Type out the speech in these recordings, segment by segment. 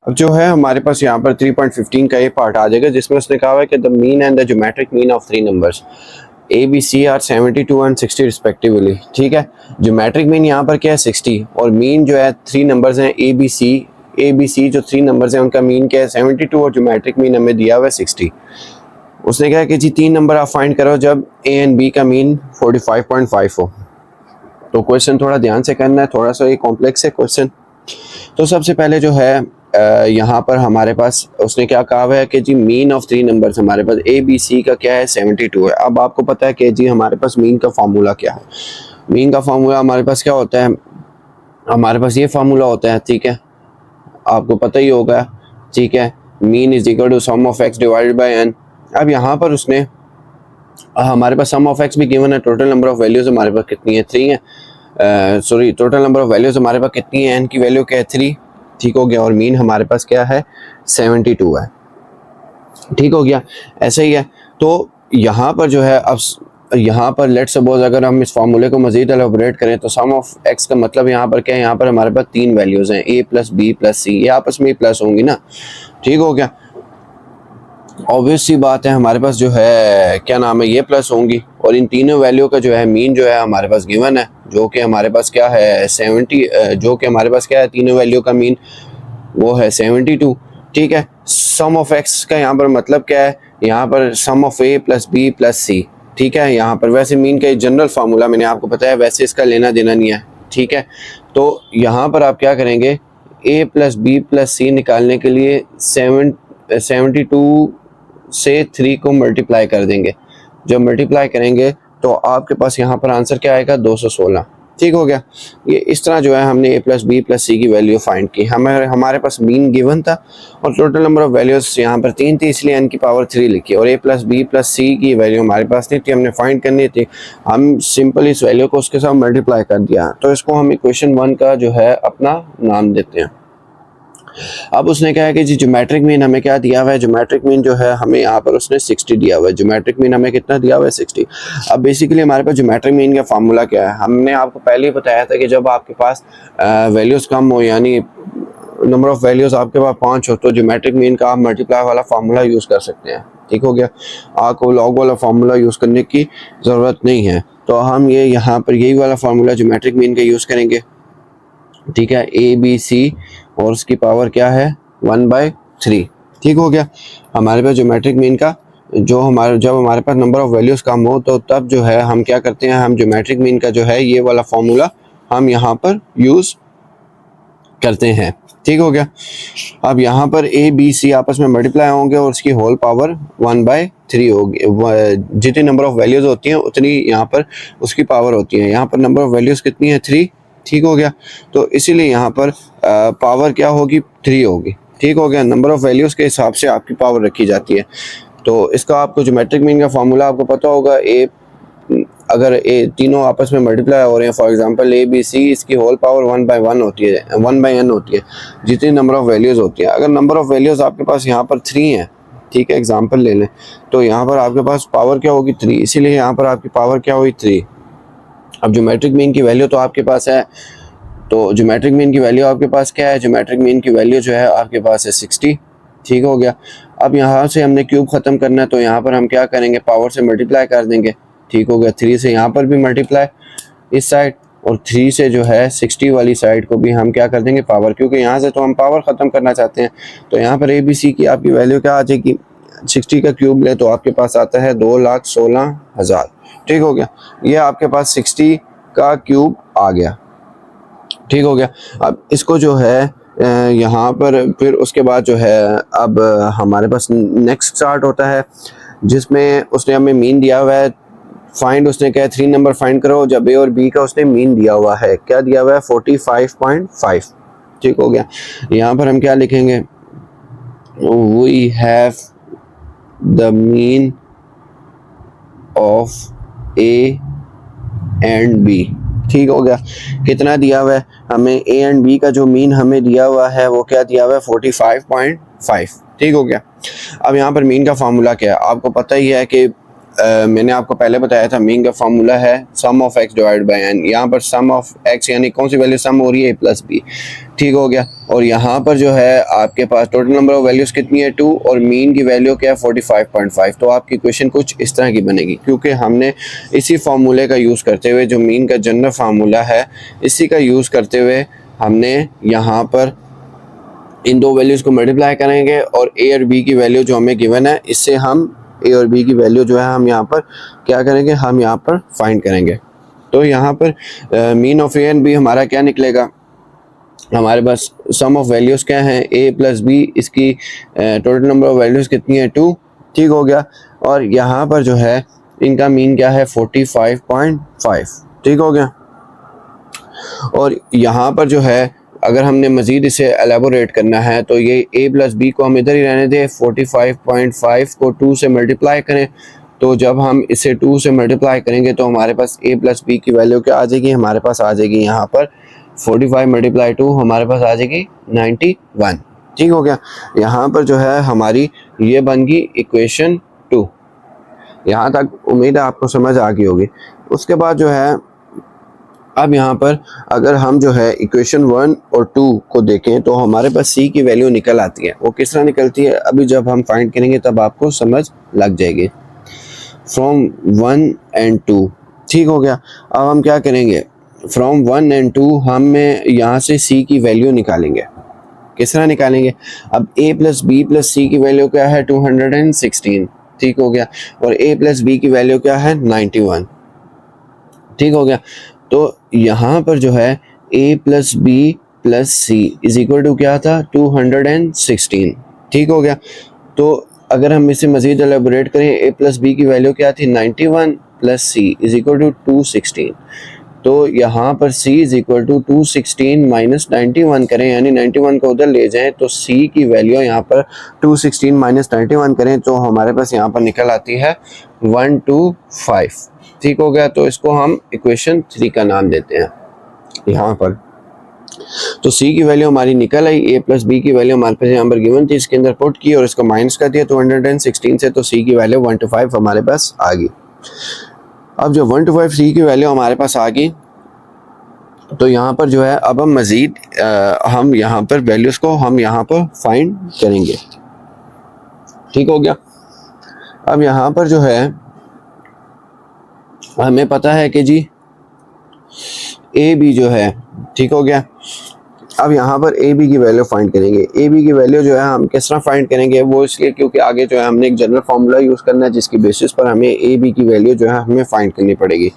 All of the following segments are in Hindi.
अब जो है हमारे पास यहाँ पर 3.15 का ये पार्ट आ जाएगा जिसमें उसने कहा है कि the mean and the geometric mean of three numbers A B C are 72 and 60 respectively. ठीक है, ज्योमेट्रिक मीन यहाँ पर क्या है 60 और मीन जो है थ्री नंबर्स हैं ए बी सी जो थ्री नंबर्स हैं उनका मीन क्या है 72 और ज्योमेट्रिक मीन हमें दिया हुआ है 60। उसने कहा कि जी तीन नंबर आप फाइंड करो जब ए एंड बी का मीन 45.5 हो। तो क्वेश्चन थोड़ा ध्यान से करना है, थोड़ा सा ये कॉम्प्लेक्स है क्वेश्चन। तो सबसे पहले जो है यहाँ पर हमारे पास उसने क्या कहा है कि G mean of three numbers हमारे पास ए बी सी का क्या है 72 है। अब आपको पता है कि जी हमारे पास मीन का फार्मूला क्या है। मीन का फार्मूला हमारे पास क्या होता है, हमारे पास ये फार्मूला होता है, ठीक है, आपको पता ही होगा, ठीक है, mean is equal to sum of x divided by N. अब यहाँ पर उसने हमारे पास सम ऑफ एक्स भी गिवन है, टोटल नंबर ऑफ वैल्यूज हमारे पास कितनी है 3 है, sorry total number of values हमारे पास कितनी है, एन की वैल्यू क्या है 3, ठीक हो गया, और मीन हमारे पास क्या है 72 है, ठीक हो गया, ऐसा ही है। तो यहाँ पर जो है अब यहाँ पर लेट सपोज अगर हम इस फार्मूले को मजीद एलाबोरेट करें तो सम ऑफ एक्स का मतलब यहाँ पर क्या है, यहाँ पर हमारे पास तीन वैल्यूज हैं ए प्लस बी प्लस सी, ये आपस में ही प्लस होंगी ना, ठीक हो गया, ऑब्वियस सी बात है हमारे पास जो है क्या नाम है ये प्लस होंगी, और इन तीनों वैल्यू का जो है मीन जो है हमारे पास गिवन है जो कि हमारे पास क्या है 70, जो कि हमारे पास क्या है तीनों वैल्यू का मीन वो है 72, ठीक है। सम ऑफ एक्स का यहाँ पर मतलब क्या है, यहाँ पर sum of A plus B plus C, ठीक है, यहाँ पर वैसे मीन का जनरल फार्मूला मैंने आपको बताया, वैसे इसका लेना देना नहीं है, ठीक है। तो यहाँ पर आप क्या करेंगे, ए प्लस बी प्लस सी निकालने के लिए 72 से 3 को मल्टीप्लाई कर देंगे, जब मल्टीप्लाई करेंगे तो आपके पास यहाँ पर आंसर क्या आएगा 216, ठीक हो गया। ये इस तरह जो है हमने ए प्लस बी प्लस सी की वैल्यू फाइंड की, हमारे पास मीन गिवन था और टोटल नंबर ऑफ वैल्यूज यहाँ पर 3 थी, इसलिए एन की पावर 3 लिखी, और ए प्लस बी प्लस सी की वैल्यू हमारे पास नहीं थी, हमने फाइंड करनी थी, हम सिंपल इस वैल्यू को उसके साथ मल्टीप्लाई कर दिया। तो इसको हम इक्वेशन 1 का जो है अपना नाम देते हैं। अब उसने कहा है कि जी ज्योमेट्रिक मीन हमें क्या दिया हुआ है, ज्योमेट्रिक मीन जो है हमें यहाँ पर उसने 60 दिया हुआ है, ज्योमेट्रिक मीन हमें कितना दिया हुआ है 60। अब बेसिकली हमारे पास ज्योमेट्रिक मीन का फार्मूला क्या है, हमने आपको पहले ही बताया था कि जब आपके पास वैल्यूज कम हो, यानी नंबर ऑफ वैल्यूज आपके पास 5 हो, तो ज्योमेट्रिक मीन का आप मल्टीप्लाई वाला फार्मूला यूज कर सकते हैं, ठीक हो गया, आपको लॉग वाला फार्मूला यूज करने की जरूरत नहीं है। तो हम ये यहाँ पर यही वाला फार्मूला ज्योमेट्रिक मीन का यूज करेंगे, ठीक है, ए बी सी और उसकी पावर क्या है 1/3, ठीक हो गया। हमारे पास ज्योमेट्रिक मीन का जब हमारे पास नंबर ऑफ वैल्यूज कम हो तो तब जो है हम क्या करते हैं, हम ज्योमेट्रिक मीन का जो है ये वाला फॉर्मूला हम यहाँ पर यूज करते हैं, ठीक हो गया। अब यहाँ पर ए बी सी आपस में मल्टीप्लाई होंगे और उसकी होल पावर 1/3 होगी, जितनी नंबर ऑफ वैल्यूज होती हैं उतनी यहाँ पर उसकी पावर होती है, यहाँ पर नंबर ऑफ वैल्यूज कितनी है 3, ठीक हो गया। तो इसीलिए यहाँ पर पावर क्या होगी 3 होगी, ठीक हो गया, नंबर ऑफ वैल्यूज के हिसाब से आपकी पावर रखी जाती है। तो इसका आपको ज्योमेट्रिक मीन का फार्मूला आपको पता होगा, ए अगर ए तीनों आपस में मल्टीप्लाई हो रहे हैं, for example A B C, इसकी होल पावर 1/1 होती है, 1/n होती है, जितनी नंबर ऑफ वैल्यूज होती है। अगर नंबर ऑफ वैल्यूज आपके पास यहाँ पर 3 है, ठीक है, एग्जांपल ले लें, तो यहाँ पर आपके पास पावर क्या होगी 3, इसीलिए यहाँ पर आपकी पावर क्या हुई 3। अब ज्योमेट्रिक मीन की वैल्यू तो आपके पास है, तो ज्योमेट्रिक मीन की वैल्यू आपके पास क्या है, ज्योमेट्रिक मीन की वैल्यू जो है आपके पास है 60, ठीक हो गया। अब यहाँ से हमने क्यूब खत्म करना है, तो यहाँ पर हम क्या करेंगे, पावर से मल्टीप्लाई कर देंगे, ठीक हो गया, 3 से यहाँ पर भी मल्टीप्लाई इस साइड, और 3 से जो है 60 वाली साइड को भी हम क्या कर देंगे पावर, क्योंकि यहाँ से तो हम पावर ख़त्म करना चाहते हैं। तो यहाँ पर ए बी सी की आपकी वैल्यू क्या आ जाएगी, 60 का क्यूब ले तो आपके पास आता है 2,16,000, ठीक हो गया, ये आपके पास 60 का क्यूब आ गया, ठीक हो गया। अब इसको जो है यहाँ पर फिर उसके बाद जो है अब हमारे पास नेक्स्ट स्टार्ट होता है, जिसमें उसने हमें मीन दिया हुआ है, फाइंड उसने क्या है 3 नंबर फाइंड करो जब ए और बी का उसने मीन दिया हुआ है, क्या दिया हुआ है 45.5, ठीक हो गया। यहाँ पर हम क्या लिखेंगे, we have the mean of A and B, ठीक हो गया। कितना दिया हुआ है हमें, ए एंड बी का जो मीन हमें दिया हुआ है वो क्या दिया हुआ है 45.5, ठीक हो गया। अब यहाँ पर मीन का फार्मूला क्या है, आपको पता ही है कि मैंने आपको पहले बताया था मीन का फार्मूला है sum of X divide by N. यहाँ पर सम ऑफ एक्स यानी कौन सी वैल्यू सम हो रही है, ए प्लस बी, ठीक हो गया। और यहाँ पर जो है आपके पास टोटल नंबर ऑफ वैल्यूज कितनी है 2 और मीन की वैल्यू क्या है 45.5। तो आपकी क्वेश्चन कुछ इस तरह की बनेगी, क्योंकि हमने इसी फार्मूले का यूज़ करते हुए, जो मीन का जनरल फार्मूला है इसी का यूज़ करते हुए हमने यहाँ पर इन दो वैल्यूज़ को मल्टीप्लाई करेंगे और ए और बी की वैल्यू जो हमें गिवन है, इससे हम ए और बी की वैल्यू जो है हम यहाँ पर क्या करेंगे, हम यहाँ पर फाइंड करेंगे। तो यहाँ पर mean of A and B हमारा क्या निकलेगा, हमारे पास सम ऑफ वैल्यूज़ क्या हैं ए प्लस बी, इसकी टोटल नंबर ऑफ वैल्यूज़ कितनी है 2, ठीक हो गया। और यहाँ पर जो है इनका मीन क्या है 45.5, ठीक हो गया। और यहाँ पर जो है अगर हमने मज़ीद इसे एलेबोरेट करना है तो ये a प्लस बी को हम इधर ही रहने दें, 45.5 को 2 से मल्टीप्लाई करें। तो जब हम इसे 2 से मल्टीप्लाई करेंगे तो हमारे पास a प्लस बी की वैल्यू क्या आ जाएगी, हमारे पास आ जाएगी यहाँ पर 45 मल्टीप्लाई 2 हमारे पास आ जाएगी 91, ठीक हो गया। यहाँ पर जो है हमारी ये बन गई इक्वेशन 2। यहाँ तक उम्मीद है आपको समझ आ गई होगी। उसके बाद जो है अब यहाँ पर अगर हम जो है इक्वेशन 1 और 2 को देखें तो हमारे पास c की वैल्यू निकल आती है। वो किस तरह निकलती है अभी जब हम फाइंड करेंगे तब आपको समझ लग जाएगी। फ्रॉम 1 एंड 2, ठीक हो गया। अब हम क्या करेंगे, फ्रॉम 1 एंड 2 हम यहाँ से c की वैल्यू निकालेंगे। किस तरह निकालेंगे, अब a प्लस बी प्लस सी की वैल्यू क्या है 216, ठीक हो गया। और a प्लस बी की वैल्यू क्या है 91, ठीक हो गया। तो यहाँ पर जो है a plus B plus C is equal to क्या था 216, ठीक हो गया। तो अगर हम इसे मज़ीद एलेबोरेट करें a प्लस बी की वैल्यू क्या थी 91 plus C is equal to 216। तो यहाँ पर c is equal to 216 minus 91 करें, यानी 91 को उधर ले जाएं तो c की वैल्यू यहाँ पर 216 माइनस 91 करें तो हमारे पास यहाँ पर निकल आती है 125, ठीक हो गया। तो इसको हम इक्वेशन 3 का नाम देते हैं यहाँ पर। तो c की वैल्यू हमारी निकल आई, a प्लस बी की वैल्यू हमारे पास यहाँ पर गिवन थी, इसके अंदर पुट की और इसको माइनस कर दिया 216 से, तो c की वैल्यू 125 हमारे पास आ गई। अब जो 125 c की वैल्यू हमारे पास आ गई तो यहाँ पर जो है अब हम मज़ीद हम यहाँ पर वैल्यूज़ को हम यहाँ पर फाइंड करेंगे, ठीक हो गया। अब यहाँ पर जो है हमें पता है कि जी ए बी जो है, ठीक हो गया। अब यहाँ पर ए बी की वैल्यू फाइंड करेंगे। ए बी की वैल्यू जो है हम किस तरह फाइंड करेंगे, वो इसलिए क्योंकि आगे जो है हमने एक जनरल फार्मूला यूज़ करना है जिसकी बेसिस पर हमें ए बी की वैल्यू जो है हमें फाइंड करनी पड़ेगी।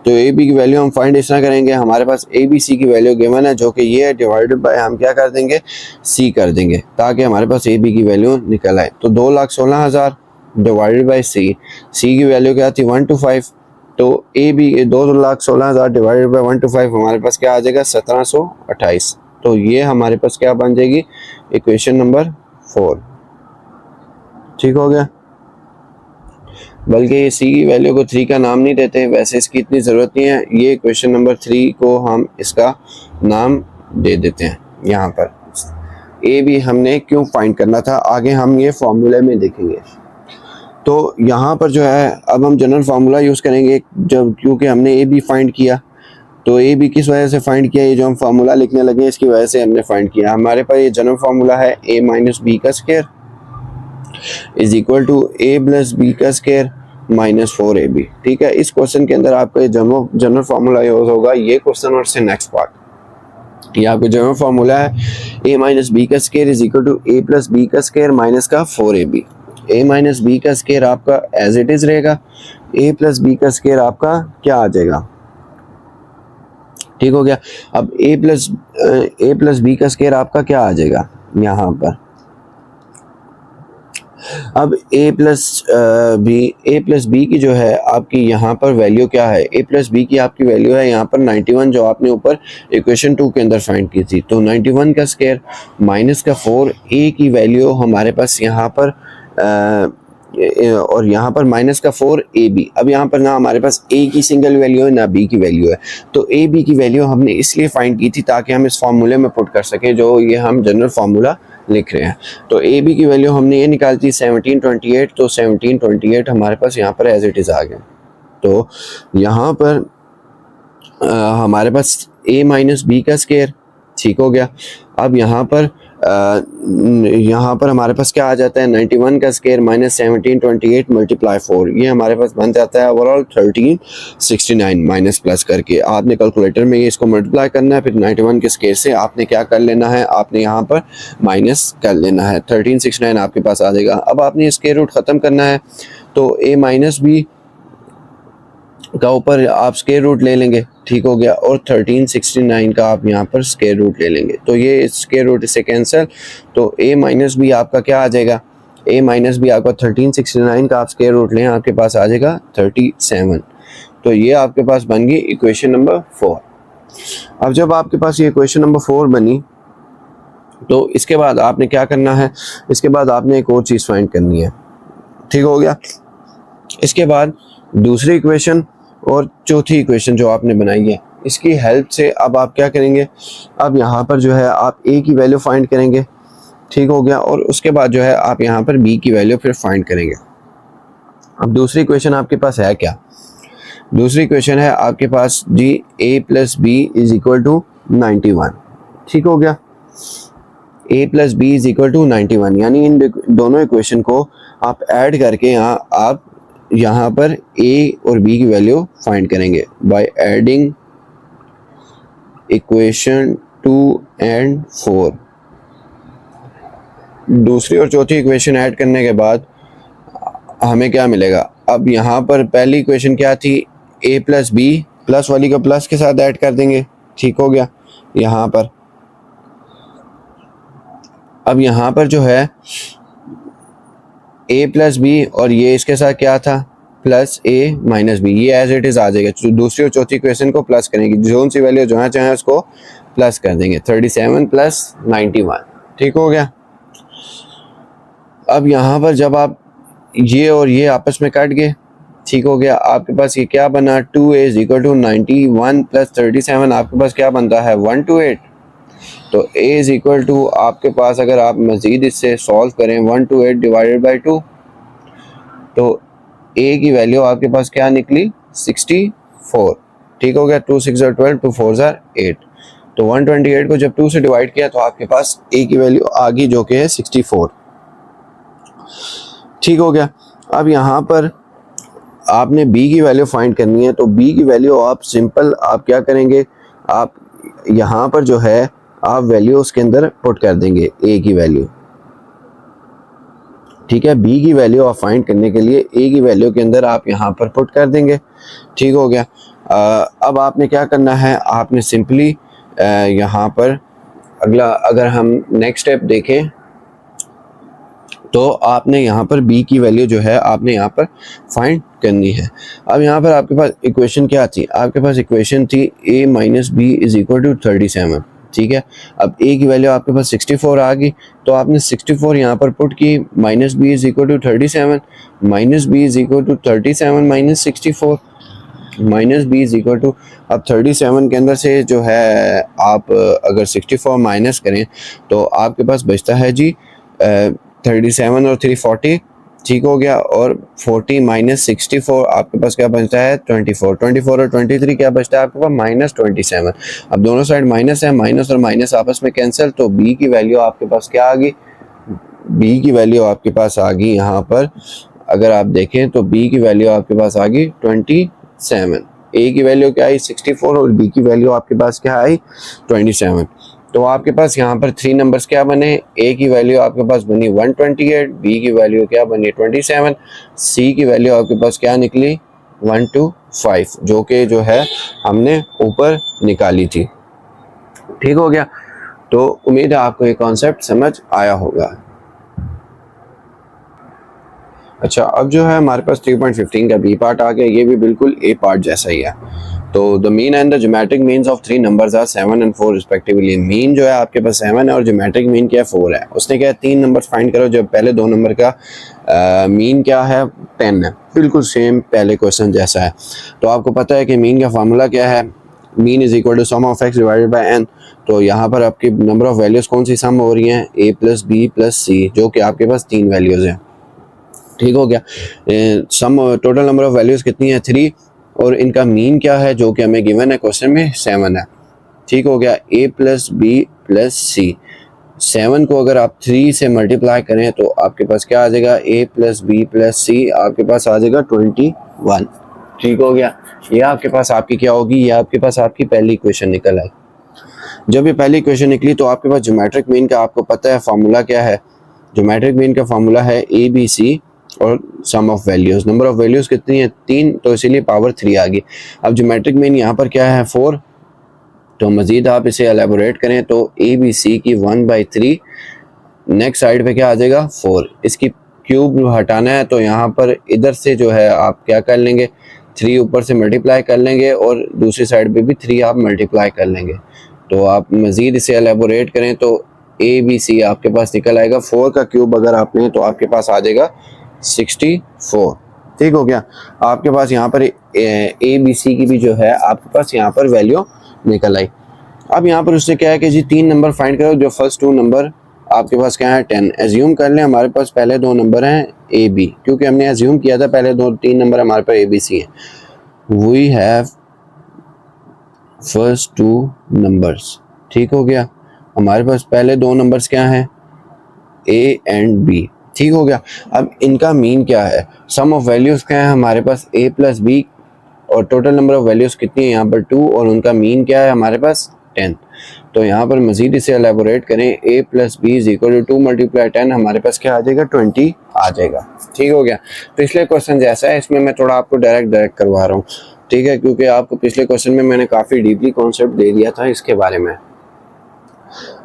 तो ए बी की वैल्यू हम फाइंड इस तरह करेंगे, हमारे पास ए बी सी की वैल्यू गिवन है जो कि ये है, डिवाइडेड बाय हम क्या कर देंगे सी कर देंगे ताकि हमारे पास ए बी की वैल्यू निकल आए। तो 2,16,000 डिवाइडेड बाई सी की वैल्यू क्या थी 125। तो ए बी 2,16,000 डिवाइडेड बाई 125 हमारे पास क्या आ जाएगा 1728। तो ये हमारे पास क्या बन जाएगी इक्वेशन नंबर 4, ठीक हो गया। बल्कि ये सी की वैल्यू को 3 का नाम नहीं देते, वैसे इसकी इतनी ज़रूरत नहीं है, ये इक्वेशन नंबर 3 को हम इसका नाम दे देते हैं। यहाँ पर ए बी हमने क्यों फाइंड करना था आगे हम ये फॉर्मूले में देखेंगे। तो यहाँ पर जो है अब हम जनरल फार्मूला यूज़ करेंगे जब, क्योंकि हमने ए बी फाइंड किया। तो ए बी किस वजह से फाइंड किया, ये जो हम फार्मूला लिखने लगे इसकी वजह से हमने फाइंड किया। हमारे पास ये जनरल फार्मूला है a माइनस बी का square is equal to a plus B का स्क्वायर माइनस 4ab, ठीक है। इस क्वेश्चन के अंदर आपका ये जनरल फार्मूला यूज होगा, ये क्वेश्चन और से नेक्स्ट पार्ट। ये आपका जनरल फार्मूला है a माइनस बी का square is equal to a plus B का स्क्वायर माइनस का 4ab। a माइनस बी का स्क्वायर आपका एज इट इज रहेगा, a प्लस बी का स्क्वायर आपका क्या आ जाएगा, ठीक हो गया। अब a प्लस बी का स्क्वायर आपका क्या आ जाएगा यहाँ पर। अब a प्लस बी की जो है आपकी यहाँ पर वैल्यू क्या है, a प्लस बी की आपकी वैल्यू है यहाँ पर 91 जो आपने ऊपर इक्वेशन 2 के अंदर फाइंड की थी। तो 91 का स्क्वायर माइनस का 4, a की वैल्यू हमारे पास यहाँ पर और यहाँ पर माइनस का 4ab। अब यहाँ पर ना हमारे पास a की सिंगल वैल्यू है ना b की वैल्यू है, तो ab की वैल्यू हमने इसलिए फाइंड की थी ताकि हम इस फार्मूले में पुट कर सकें जो ये हम जनरल फार्मूला लिख रहे हैं। तो ए बी की वैल्यू हमने ये निकाली थी 1728, तो 1728 हमारे पास यहाँ पर एज इट इज़ आ गया। तो यहाँ पर हमारे पास a माइनस बी का स्केयर, ठीक हो गया। अब यहाँ पर हमारे पास क्या आ जाता है, 91 का स्केयर माइनस 1728 मल्टीप्लाई 4, ये हमारे पास बन जाता है ओवरऑल 1369 माइनस प्लस करके। आपने कैलकुलेटर में ये इसको मल्टीप्लाई करना है, फिर 91 के स्केयर से आपने क्या कर लेना है, आपने यहाँ पर माइनस कर लेना है, 1369 आपके पास आ जाएगा। अब आपने स्केयर रूट ख़त्म करना है, तो a माइनस बी का ऊपर आप स्क्वायर रूट ले लेंगे, ठीक हो गया, और 1369 का आप यहाँ पर स्क्वायर रूट ले लेंगे। तो ये स्क्वायर रूट से कैंसिल, तो a माइनस बी आपका क्या आ जाएगा, a माइनस बी आपका 1369 का आप स्क्वायर रूट लें, आपके पास आ जाएगा 37। तो ये आपके पास बन गई इक्वेशन नंबर 4। अब जब आपके पास ये इक्वेशन नंबर 4 बनी, तो इसके बाद आपने क्या करना है, इसके बाद आपने एक और चीज़ फाइंड करनी है, ठीक हो गया। इसके बाद दूसरी इक्वेशन और चौथी इक्वेशन जो आपने बनाई है, इसकी हेल्प से अब आप क्या करेंगे, अब यहाँ पर जो है आप a की वैल्यू फाइंड करेंगे, ठीक हो गया, और उसके बाद जो है आप यहाँ पर b की वैल्यू फिर फाइंड करेंगे। अब दूसरी इक्वेशन आपके पास है क्या, दूसरी इक्वेशन है आपके पास जी a plus B is equal to 91, ठीक हो गया, a plus B is equal to 91, यानी इन दोनों इक्वेशन को आप ऐड करके यहाँ पर a और b की वैल्यू फाइंड करेंगे बाय एडिंग इक्वेशन 2 एंड 4। दूसरी और चौथी इक्वेशन ऐड करने के बाद हमें क्या मिलेगा, अब यहाँ पर पहली इक्वेशन क्या थी, a प्लस बी, प्लस वाली को प्लस के साथ ऐड कर देंगे, ठीक हो गया। यहाँ पर अब यहाँ पर जो है a प्लस बी और ये इसके साथ क्या था, प्लस a माइनस बी, ये एज इट इज़ आ जाएगा। तो दूसरी और चौथी इक्वेशन को प्लस करेंगे, जोन सी वैल्यू जहाँ चाहे उसको प्लस कर देंगे, 37 प्लस 91, ठीक हो गया। अब यहाँ पर जब आप ये और ये आपस में काट गए, ठीक हो गया, आपके पास ये क्या बना, 2a is equal to 91 plus 37, आपके पास क्या बनता है 128। तो a इज इक्वल टू आपके पास, अगर आप मज़ीद इससे सॉल्व करें, 128 डिवाइडेड बाई 2, तो a की वैल्यू आपके पास क्या निकली 64, ठीक हो गया, 2 6 12, 2 4 8, तो 128 को जब 2 से डिवाइड किया तो आपके पास a की वैल्यू आ गई जो कि है 64, ठीक हो गया। अब यहाँ पर आपने b की वैल्यू फाइंड करनी है, तो b की वैल्यू आप सिंपल आप क्या करेंगे, आप यहाँ पर जो है आप वैल्यू उसके अंदर पुट कर देंगे a की वैल्यू, ठीक है। b की वैल्यू आप फाइंड करने के लिए a की वैल्यू के अंदर आप यहाँ पर पुट कर देंगे, ठीक हो गया। अब आपने क्या करना है, आपने सिंपली यहाँ पर अगला अगर हम नेक्स्ट स्टेप देखें, तो आपने यहाँ पर b की वैल्यू जो है आपने यहाँ पर फाइंड करनी है। अब यहाँ पर आपके पास इक्वेशन क्या थी, आपके पास इक्वेशन थी a minus B is equal to 37, ठीक है। अब a की वैल्यू आपके पास 64 आ गई, तो आपने 64 यहाँ पर पुट की, minus B is equal to 37, minus B is equal to 37 minus 64, minus B is equal to, अब 37 के अंदर से जो है आप अगर 64 माइनस करें तो आपके पास बचता है जी 37 और 3 40, ठीक हो गया, और 40 माइनस 64 आपके पास क्या बचता है 24, 24 और 23 क्या बचता है आपके पास माइनस 27। अब दोनों साइड माइनस है, माइनस और माइनस आपस में कैंसिल, तो b की वैल्यू आपके पास क्या आ गई, b की वैल्यू आपके पास आ गई यहाँ पर अगर आप देखें तो b की वैल्यू आपके पास आ गई 27, a की वैल्यू क्या आई 64 और b की वैल्यू आपके पास क्या आई 27। तो आपके पास यहाँ पर 3 नंबर्स क्या बने, a की वैल्यू आपके पास बनी 128, b की वैल्यू क्या बनी 27, c की वैल्यू आपके पास क्या निकली 125, जो कि जो है हमने ऊपर निकाली थी, ठीक हो गया। तो उम्मीद है आपको ये कॉन्सेप्ट समझ आया होगा। अच्छा, अब जो है हमारे पास 3.15 का बी पार्ट आ गया, ये भी बिल्कुल ए पार्ट जैसा ही है। तो the mean and the geometric means of 3 numbers are 7 and 4 respectively. Mean जो है आपके पास 7 है और ज्योमेट्रिक मीन क्या है 4 है। उसने क्या है 3 नंबर्स फाइंड करो, जब पहले 2 नंबर का मीन क्या है 10 है, बिल्कुल सेम पहले क्वेश्चन जैसा है। तो आपको पता है कि मीन का फार्मूला क्या है, mean is equal to sum of x divided by N, तो यहाँ पर आपकी नंबर ऑफ वैल्यूज़ कौन सी सम हो रही हैं, ए प्लस बी प्लस सी, जो कि आपके पास 3 वैल्यूज़ हैं। ठीक हो गया। Sum total number of values कितनी है 3, और इनका मीन क्या है जो कि हमें गिवन है क्वेश्चन में 7 है। ठीक हो गया। ए प्लस बी प्लस सी, 7 को अगर आप 3 से मल्टीप्लाई करें तो आपके पास क्या आ जाएगा, ए प्लस बी प्लस सी आपके पास आ जाएगा 21। ठीक हो गया। ये आपके पास आपकी क्या होगी, ये आपके पास आपकी पहली इक्वेशन निकल आई। जब ये पहली इक्वेशन निकली तो आपके पास ज्योमेट्रिक मीन का आपको पता है फार्मूला क्या है, ज्योमेट्रिक मीन का फार्मूला है ए बी सी और sum of values. Number of values कितनी है 3, तो इसीलिए पावर 3 आ गई। अब ज्योमेट्रिक मीन यहाँ पर क्या है 4, तो मज़ीद आप इसे एलेबोरेट करें तो ए बी सी की 1/3, नेक्स्ट साइड पे क्या आ जाएगा 4, इसकी क्यूब हटाना है तो यहाँ पर इधर से जो है आप क्या कर लेंगे 3 ऊपर से मल्टीप्लाई कर लेंगे और दूसरी साइड पे भी 3 आप मल्टीप्लाई कर लेंगे। तो आप मज़ीद इसे एलेबोरेट करें तो ए बी सी आपके पास निकल आएगा, 4 का क्यूब अगर आप लें तो आपके पास आ जाएगा 64। ठीक हो गया। आपके पास यहाँ पर ए बी सी की भी जो है आपके पास यहाँ पर वैल्यू निकल आई। अब यहाँ पर उसने क्या है कि जी 3 नंबर फाइंड करो, जो फर्स्ट 2 नंबर आपके पास क्या है 10। एज्यूम कर लें हमारे पास पहले 2 नंबर हैं ए बी, क्योंकि हमने एज्यूम किया था पहले 3 नंबर हमारे पास ए बी सी हैं। We have first 2 numbers. ठीक हो गया। हमारे पास पहले 2 नंबर्स क्या हैं ए एंड बी। ठीक हो गया। अब इनका मीन क्या है, सम ऑफ वैल्यूज़ क्या है हमारे पास ए प्लस बी, और टोटल नंबर ऑफ वैल्यूज़ कितनी है यहाँ पर 2, और उनका मीन क्या है हमारे पास 10। तो यहाँ पर मज़ीद इसे एलेबोरेट करें, A plus B is equal to 2 × 10, हमारे पास क्या आ जाएगा 20 आ जाएगा। ठीक हो गया। पिछले क्वेश्चन जैसा है इसमें मैं थोड़ा आपको डायरेक्ट करवा रहा हूँ, ठीक है, क्योंकि आपको पिछले क्वेश्चन में मैंने काफ़ी डीपली कॉन्सेप्ट दे दिया था इसके बारे में।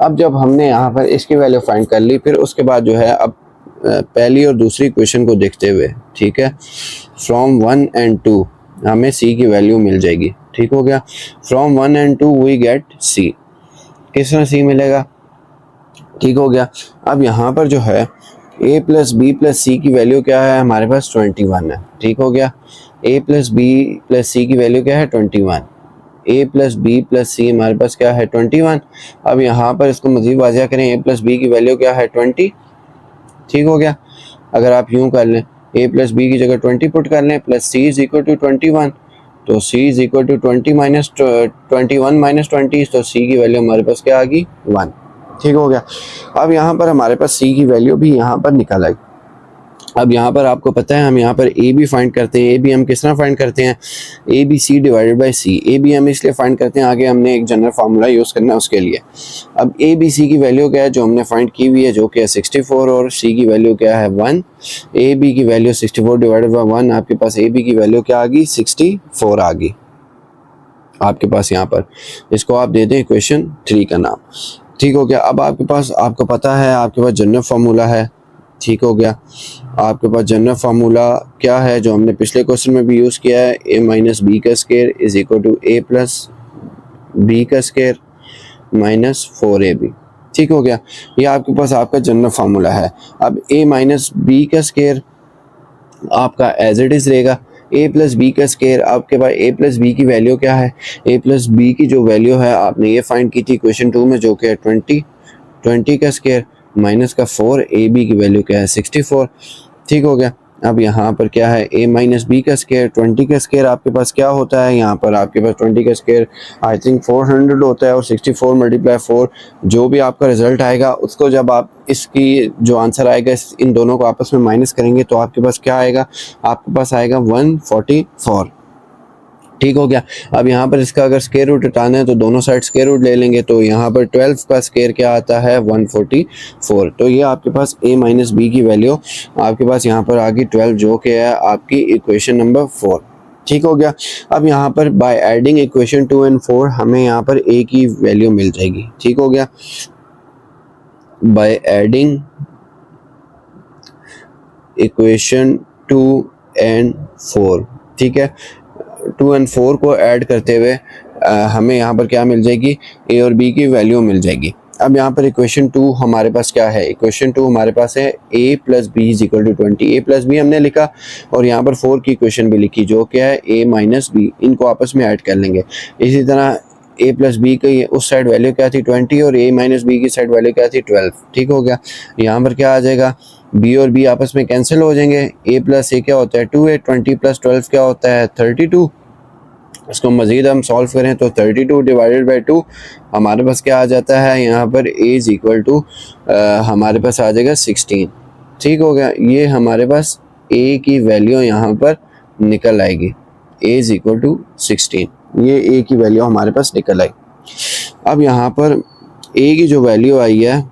अब जब हमने यहाँ पर इसकी वैल्यू फाइंड कर ली, फिर उसके बाद जो है अब पहली और दूसरी क्वेश्चन को देखते हुए, ठीक है, फ्रॉम 1 and 2 हमें सी की वैल्यू मिल जाएगी। ठीक हो गया। फ्रॉम 1 and 2 वी गेट सी, किस तरह सी मिलेगा। ठीक हो गया। अब यहाँ पर जो है a प्लस बी प्लस सी की वैल्यू क्या है हमारे पास 21 है। ठीक हो गया। a प्लस बी प्लस सी की वैल्यू क्या है 21, a प्लस बी प्लस सी हमारे पास क्या है 21। अब यहाँ पर इसको मज़ीद वाज़िया करें, a प्लस बी की वैल्यू क्या है 20। ठीक हो गया। अगर आप यूँ कर लें a प्लस बी की जगह 20 पुट कर लें, plus c is equal to 21, तो c is equal to 20 minus 21 minus 20, तो c की वैल्यू हमारे पास क्या आ गई 1। ठीक हो गया। अब यहाँ पर हमारे पास c की वैल्यू भी यहाँ पर निकल आई। अब यहाँ पर आपको पता है हम यहाँ पर ए बी फाइंड करते हैं। ए बी हम किस तरह फाइंड करते हैं, A B C divided by C. A B हम इसलिए फाइंड करते हैं, आगे हमने एक जनरल फार्मूला यूज़ करना है उसके लिए। अब ए बी सी की वैल्यू क्या है जो हमने फाइंड की हुई है, जो कि है 64, और सी की वैल्यू क्या है 1। ए बी की वैल्यू 64 डिवाइडेड बाई 1, आपके पास ए बी की वैल्यू क्या आ गई 64 आ गई आपके पास यहाँ पर। इसको आप दे दें इक्वेशन 3 का नाम। ठीक हो गया। अब आपके पास आपको पता है आपके पास जनरल फार्मूला है। ठीक हो गया। आपके पास जनरल फार्मूला क्या है जो हमने पिछले क्वेश्चन में भी यूज़ किया है, a माइनस बी का square is equal to a plus B का स्क्वायर माइनस 4ab। ठीक हो गया। ये आपके पास आपका जनरल फार्मूला है। अब a माइनस बी का स्क्वायर आपका एज इट इज़ रहेगा, a प्लस बी का स्क्वायर आपके पास a प्लस बी की वैल्यू क्या है, a प्लस बी की जो वैल्यू है आपने ये फाइंड की थी क्वेश्चन 2 में, जो कि है 20 का स्क्वायर माइनस का 4, ए बी की वैल्यू क्या है 64। ठीक हो गया। अब यहाँ पर क्या है a माइनस बी का स्क्वायर, 20 का स्क्वायर आपके पास क्या होता है, यहाँ पर आपके पास 20 का स्क्वायर आई थिंक 400 होता है, और 64 मल्टीप्लाई 4, जो भी आपका रिजल्ट आएगा उसको जब आप इसकी जो आंसर आएगा इन दोनों को आपस में माइनस करेंगे तो आपके पास क्या आएगा, आपके पास आएगा 144। ठीक हो गया। अब यहाँ पर इसका अगर स्क्वायर रूट हटाना है तो दोनों साइड स्क्वायर रूट ले लेंगे, तो यहाँ पर 12 का स्क्वायर क्या आता है 144। तो ये आपके पास a माइनस बी की वैल्यू आपके पास यहाँ पर आ गई 12, जो कि है आपकी इक्वेशन नंबर 4। ठीक हो गया। अब यहाँ पर बाय एडिंग इक्वेशन 2 and 4 हमें यहाँ पर a की वैल्यू मिल जाएगी। ठीक हो गया। बाय एडिंग इक्वेशन 2 and 4, ठीक है, 2 and 4 को ऐड करते हुए हमें यहाँ पर क्या मिल जाएगी, a और b की वैल्यू मिल जाएगी। अब यहाँ पर इक्वेशन 2 हमारे पास क्या है, इक्वेशन 2 हमारे पास है a plus B is equal to 20। a plus B हमने लिखा और यहाँ पर 4 की इक्वेशन भी लिखी, जो क्या है a माइनस बी, इनको आपस में ऐड कर लेंगे। इसी तरह ए प्लस बी की उस साइड वैल्यू क्या थी 20 और ए माइनस बी की साइड वैल्यू क्या थी 12। ठीक हो गया। यहाँ पर क्या आ जाएगा, बी और बी आपस में कैंसिल हो जाएंगे, ए प्लस ए क्या होता है 2 है, 20 प्लस 12 क्या होता है 32। इसको मज़ीद हम सॉल्व करें तो 32 डिवाइडेड बाई 2 हमारे पास क्या आ जाता है, यहाँ पर a इज़ इक्वल टू हमारे पास आ जाएगा 16। ठीक हो गया। ये हमारे पास a की वैल्यू यहाँ पर निकल आएगी, a इज़ इक्वल टू 16। ये a की वैल्यू हमारे पास निकल आई। अब यहाँ पर a की जो वैल्यू आई है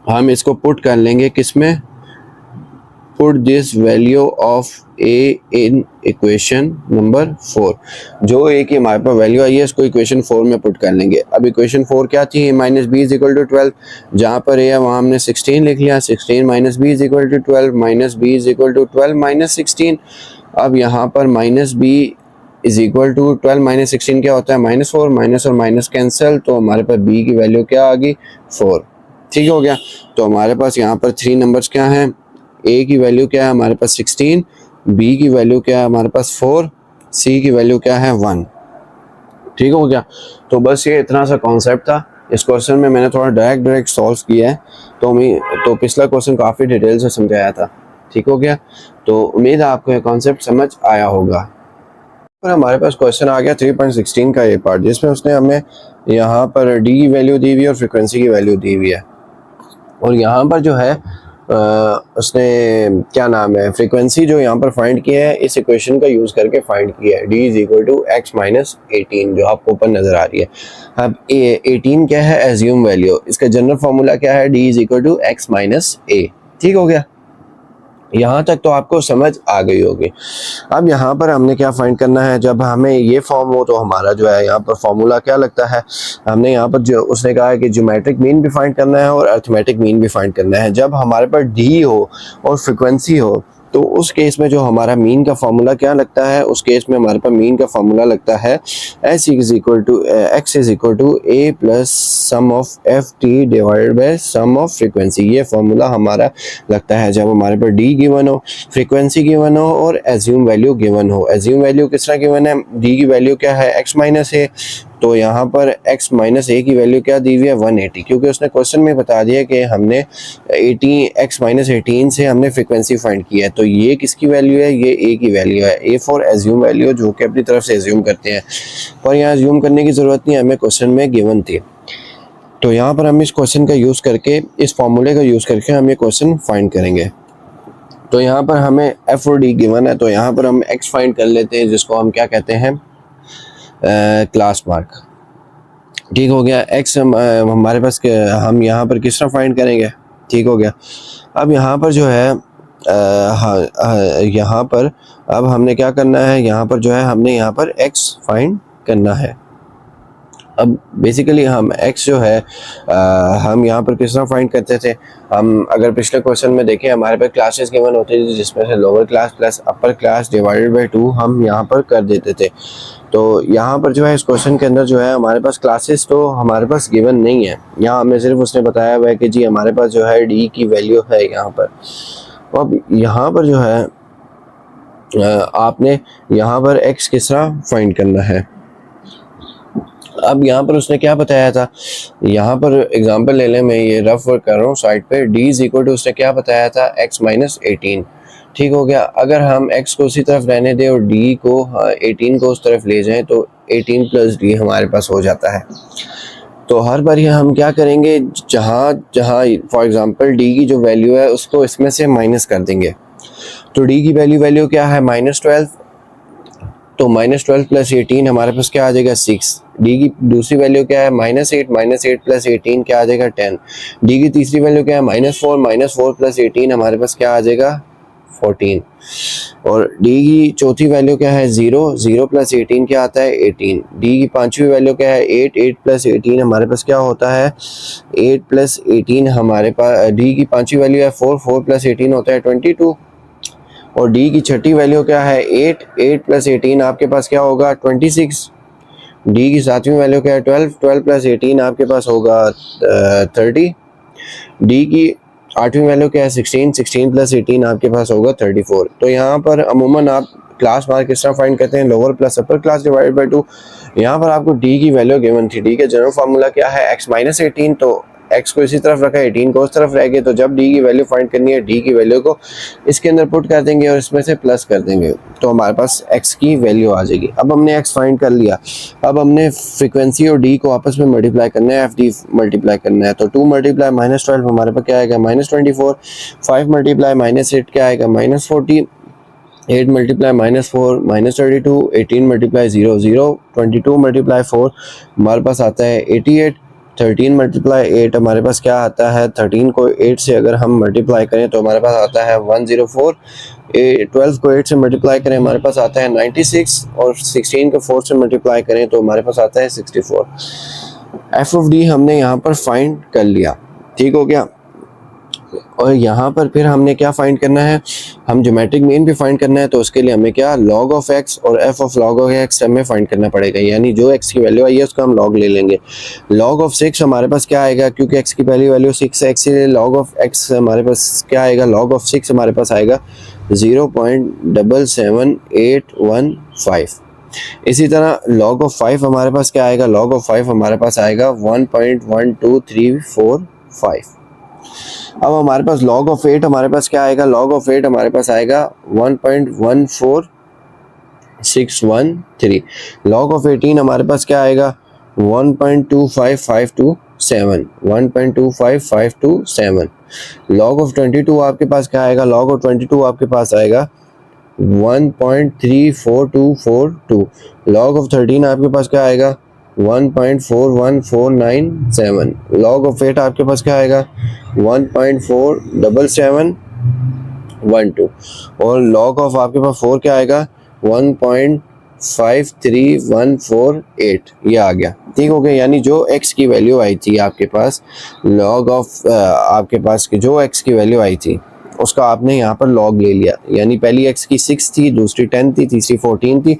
हम इसको पुट कर लेंगे किस में, put this value of a in equation number 4। जो a की हमारे पास वैल्यू आई है इसको इक्वेशन 4 में पुट कर लेंगे। अब इक्वेशन 4 क्या थी, a minus B is equal to 12, जहाँ पर a है वहाँ हमने 16 लिख लिया, 16 minus B is equal to 12, minus B is equal to 12 minus 16। अब यहाँ पर minus B is equal to 12 minus 16 क्या होता है -4, माइनस और माइनस कैंसिल, तो हमारे पास b की वैल्यू क्या आ गई 4। ठीक हो गया। तो हमारे पास यहाँ पर 3 नंबर्स क्या हैं, a की वैल्यू क्या है हमारे पास 16, b की वैल्यू क्या है हमारे पास 4, c की वैल्यू क्या है 1। ठीक हो गया। तो बस ये इतना सा कॉन्सेप्ट था। इस क्वेश्चन में मैंने थोड़ा डायरेक्ट सॉल्व किया है, तो पिछला क्वेश्चन काफ़ी डिटेल से समझाया था। ठीक हो गया। तो उम्मीद है आपको ये कॉन्सेप्ट समझ आया होगा। पर हमारे पास क्वेश्चन आ गया 3.16 का ये पार्ट, जिसमें उसने हमें यहाँ पर डी की वैल्यू दी हुई है और फ्रिक्वेंसी की वैल्यू दी हुई है, और यहाँ पर जो है उसने क्या नाम है फ्रीक्वेंसी जो यहाँ पर फाइंड किया है इस इक्वेशन का यूज़ करके फाइंड किया है, d is equal to x minus 18 जो आपको ऊपर नज़र आ रही है। अब 18 क्या है एज्यूम वैल्यू, इसका जनरल फार्मूला क्या है d is equal to x minus a। ठीक हो गया। यहाँ तक तो आपको समझ आ गई होगी। अब यहाँ पर हमने क्या फाइंड करना है, जब हमें ये फॉर्म हो तो हमारा जो है यहाँ पर फॉर्मूला क्या लगता है, हमने यहाँ पर जो उसने कहा है कि ज्योमेट्रिक मीन भी फाइंड करना है और अरिथमेटिक मीन भी फाइंड करना है। जब हमारे पास डी हो और फ्रिक्वेंसी हो तो उस केस में जो हमारा मीन का फार्मूला क्या लगता है, उस केस में हमारे पास मीन का फार्मूला लगता है x is equal to x is equal to a plus sum of F T divided by sum of frequency. ये फार्मूला हमारा लगता है जब हमारे पास d गिवन हो, फ्रीक्वेंसी गिवन हो और एज्यूम वैल्यू गिवन हो। एज्यूम वैल्यू किस तरह गिवन है, d की वैल्यू क्या है x माइनस a, तो यहाँ पर x माइनस a की वैल्यू क्या दी हुई है 180, क्योंकि उसने क्वेश्चन में बता दिया कि हमने x माइनस 18 से हमने फ्रीक्वेंसी फाइंड की है। तो ये किसकी वैल्यू है, ये a की वैल्यू है, a फॉर एज्यूम वैल्यू जो कि अपनी तरफ से एज्यूम करते हैं, और यहाँ एज्यूम करने की ज़रूरत नहीं, हमें क्वेश्चन में गिवन थी। तो यहाँ पर हम इस क्वेश्चन का यूज़ करके, इस फॉर्मूले का यूज़ करके हम ये क्वेश्चन फाइंड करेंगे। तो यहाँ पर हमें f और d गिवन है, तो यहाँ पर हम x फाइंड कर लेते हैं जिसको हम क्या कहते हैं क्लास मार्क। ठीक हो गया। x हमारे पास हम यहाँ पर किस तरह फाइंड करेंगे। ठीक हो गया। अब यहाँ पर जो है यहाँ पर अब हमने क्या करना है, यहाँ पर जो है हमने यहाँ पर x फाइंड करना है। अब बेसिकली हम x जो है हम यहाँ पर किस तरह फाइंड करते थे, हम अगर पिछले क्वेश्चन में देखें हमारे पास क्लासेस गिवन होती थी जिसमें से lower class plus upper class divided by 2 हम यहाँ पर कर देते थे। तो यहाँ पर जो है इस क्वेश्चन के अंदर जो है हमारे पास क्लासेस तो हमारे पास गिवन नहीं है, यहाँ हमें सिर्फ उसने बताया हुआ है कि जी हमारे पास जो है डी की वैल्यू है यहाँ पर। अब यहाँ पर जो है आपने यहाँ पर x किस तरह फाइंड करना है। अब यहाँ पर उसने क्या बताया था, यहाँ पर एग्जांपल ले लें, मैं ये रफ वर्क कर रहा हूँ साइड पे, d इज इक्वल टू उसने क्या बताया था x माइनस 18। ठीक हो गया। अगर हम x को उसी तरफ रहने दें और d को 18 को उस तरफ ले जाएं तो 18 प्लस d हमारे पास हो जाता है। तो हर बार हम क्या करेंगे, जहाँ जहाँ फॉर एग्जांपल d की जो वैल्यू है उसको इसमें से माइनस कर देंगे। तो d की वैल्यू क्या है -12, तो -12 प्लस 18 हमारे पास क्या आ जाएगा 6। डी की दूसरी वैल्यू क्या है -8 प्लस 18 क्या आ जाएगा 10। डी की तीसरी वैल्यू क्या है -4 प्लस 18 हमारे पास क्या आ जाएगा 14। और डी की चौथी वैल्यू क्या है 0 प्लस 18 क्या आता है 18। डी की पांचवी वैल्यू क्या है 8 प्लस 18 हमारे पास क्या होता है 8 प्लस 18 हमारे पास। डी की पांचवी वैल्यू है 4 प्लस 18 होता है 22। और डी की छठी वैल्यू क्या है 8 प्लस 18 आपके पास क्या होगा 26। डी की सातवीं वैल्यू क्या है 12 प्लस 18 आपके पास होगा 30। डी की आठवीं वैल्यू क्या है 16 प्लस 18 आपके पास होगा 34। तो यहाँ पर अमूमन आप क्लास मार्क किस तरह फाइंड करते हैं, lower plus upper class divided by 2। यहाँ पर आपको डी की वैल्यू गिवन थी, डी का जनरल फार्मूला क्या है, x माइनस 18, तो x को इसी तरफ रखा है, 18 को उस तरफ रह गए, तो जब d की वैल्यू फाइंड करनी है d की वैल्यू को इसके अंदर पुट कर देंगे और इसमें से प्लस कर देंगे, तो हमारे पास x की वैल्यू आ जाएगी। अब हमने x फाइंड कर लिया, अब हमने फ्रीक्वेंसी और d को आपस में मल्टीप्लाई करना है, fd मल्टीप्लाई करना है, तो 2 मल्टीप्लाई -12 हमारे पास क्या आएगा -24, 5 मल्टीप्लाई -8 क्या आएगा -40, 8 मल्टीप्लाई -4 -32, 18 मल्टीप्लाई 0 0, 22 मल्टीप्लाई 4 हमारे पास आता है 88, 13 मल्टीप्लाई 8 हमारे पास क्या आता है, 13 को 8 से अगर हम मल्टीप्लाई करें तो हमारे पास आता है 104, 12 को 8 से मल्टीप्लाई करें हमारे पास आता है 96, और 16 को 4 से मल्टीप्लाई करें तो हमारे पास आता है 64। एफ ऑफ डी हमने यहाँ पर फाइंड कर लिया, ठीक हो गया। और यहाँ पर फिर हमने क्या फाइंड करना है, हम ज्योमेट्रिक मीन भी फाइंड करना है, तो उसके लिए हमें क्या log ऑफ x और f of log of x हमें फाइंड करना पड़ेगा, यानी जो x की वैल्यू आई है उसका हम log ले लेंगे। log ऑफ 6 हमारे पास क्या आएगा, क्योंकि x की पहली वैल्यू 6 है, इसलिए log ऑफ x हमारे पास क्या आएगा, log ऑफ 6 हमारे पास आएगा 0.77815। इसी तरह log ऑफ 5 हमारे पास क्या आएगा, log ऑफ 5 हमारे पास आएगा 1.12345। अब हमारे पास log ऑफ 8 हमारे पास क्या आएगा, log ऑफ 8 हमारे पास आएगा 1.14613। log ऑफ 18 हमारे पास क्या आएगा 1.25527, 1.25527। log ऑफ 22 आपके पास क्या आएगा, log ऑफ 22 आपके पास आएगा 1.34242। log ऑफ 13 आपके पास क्या आएगा 1.41497। log ऑफ 8 आपके पास क्या आएगा 1.47712, और log ऑफ आपके पास 4 क्या आएगा 1.53148। ये आ गया, ठीक हो गया। यानी जो x की वैल्यू आई थी आपके पास, log ऑफ आपके पास की जो x की वैल्यू आई थी उसका आपने यहाँ पर log ले लिया, यानी पहली x की 6 थी, दूसरी 10 थी, तीसरी 14 थी,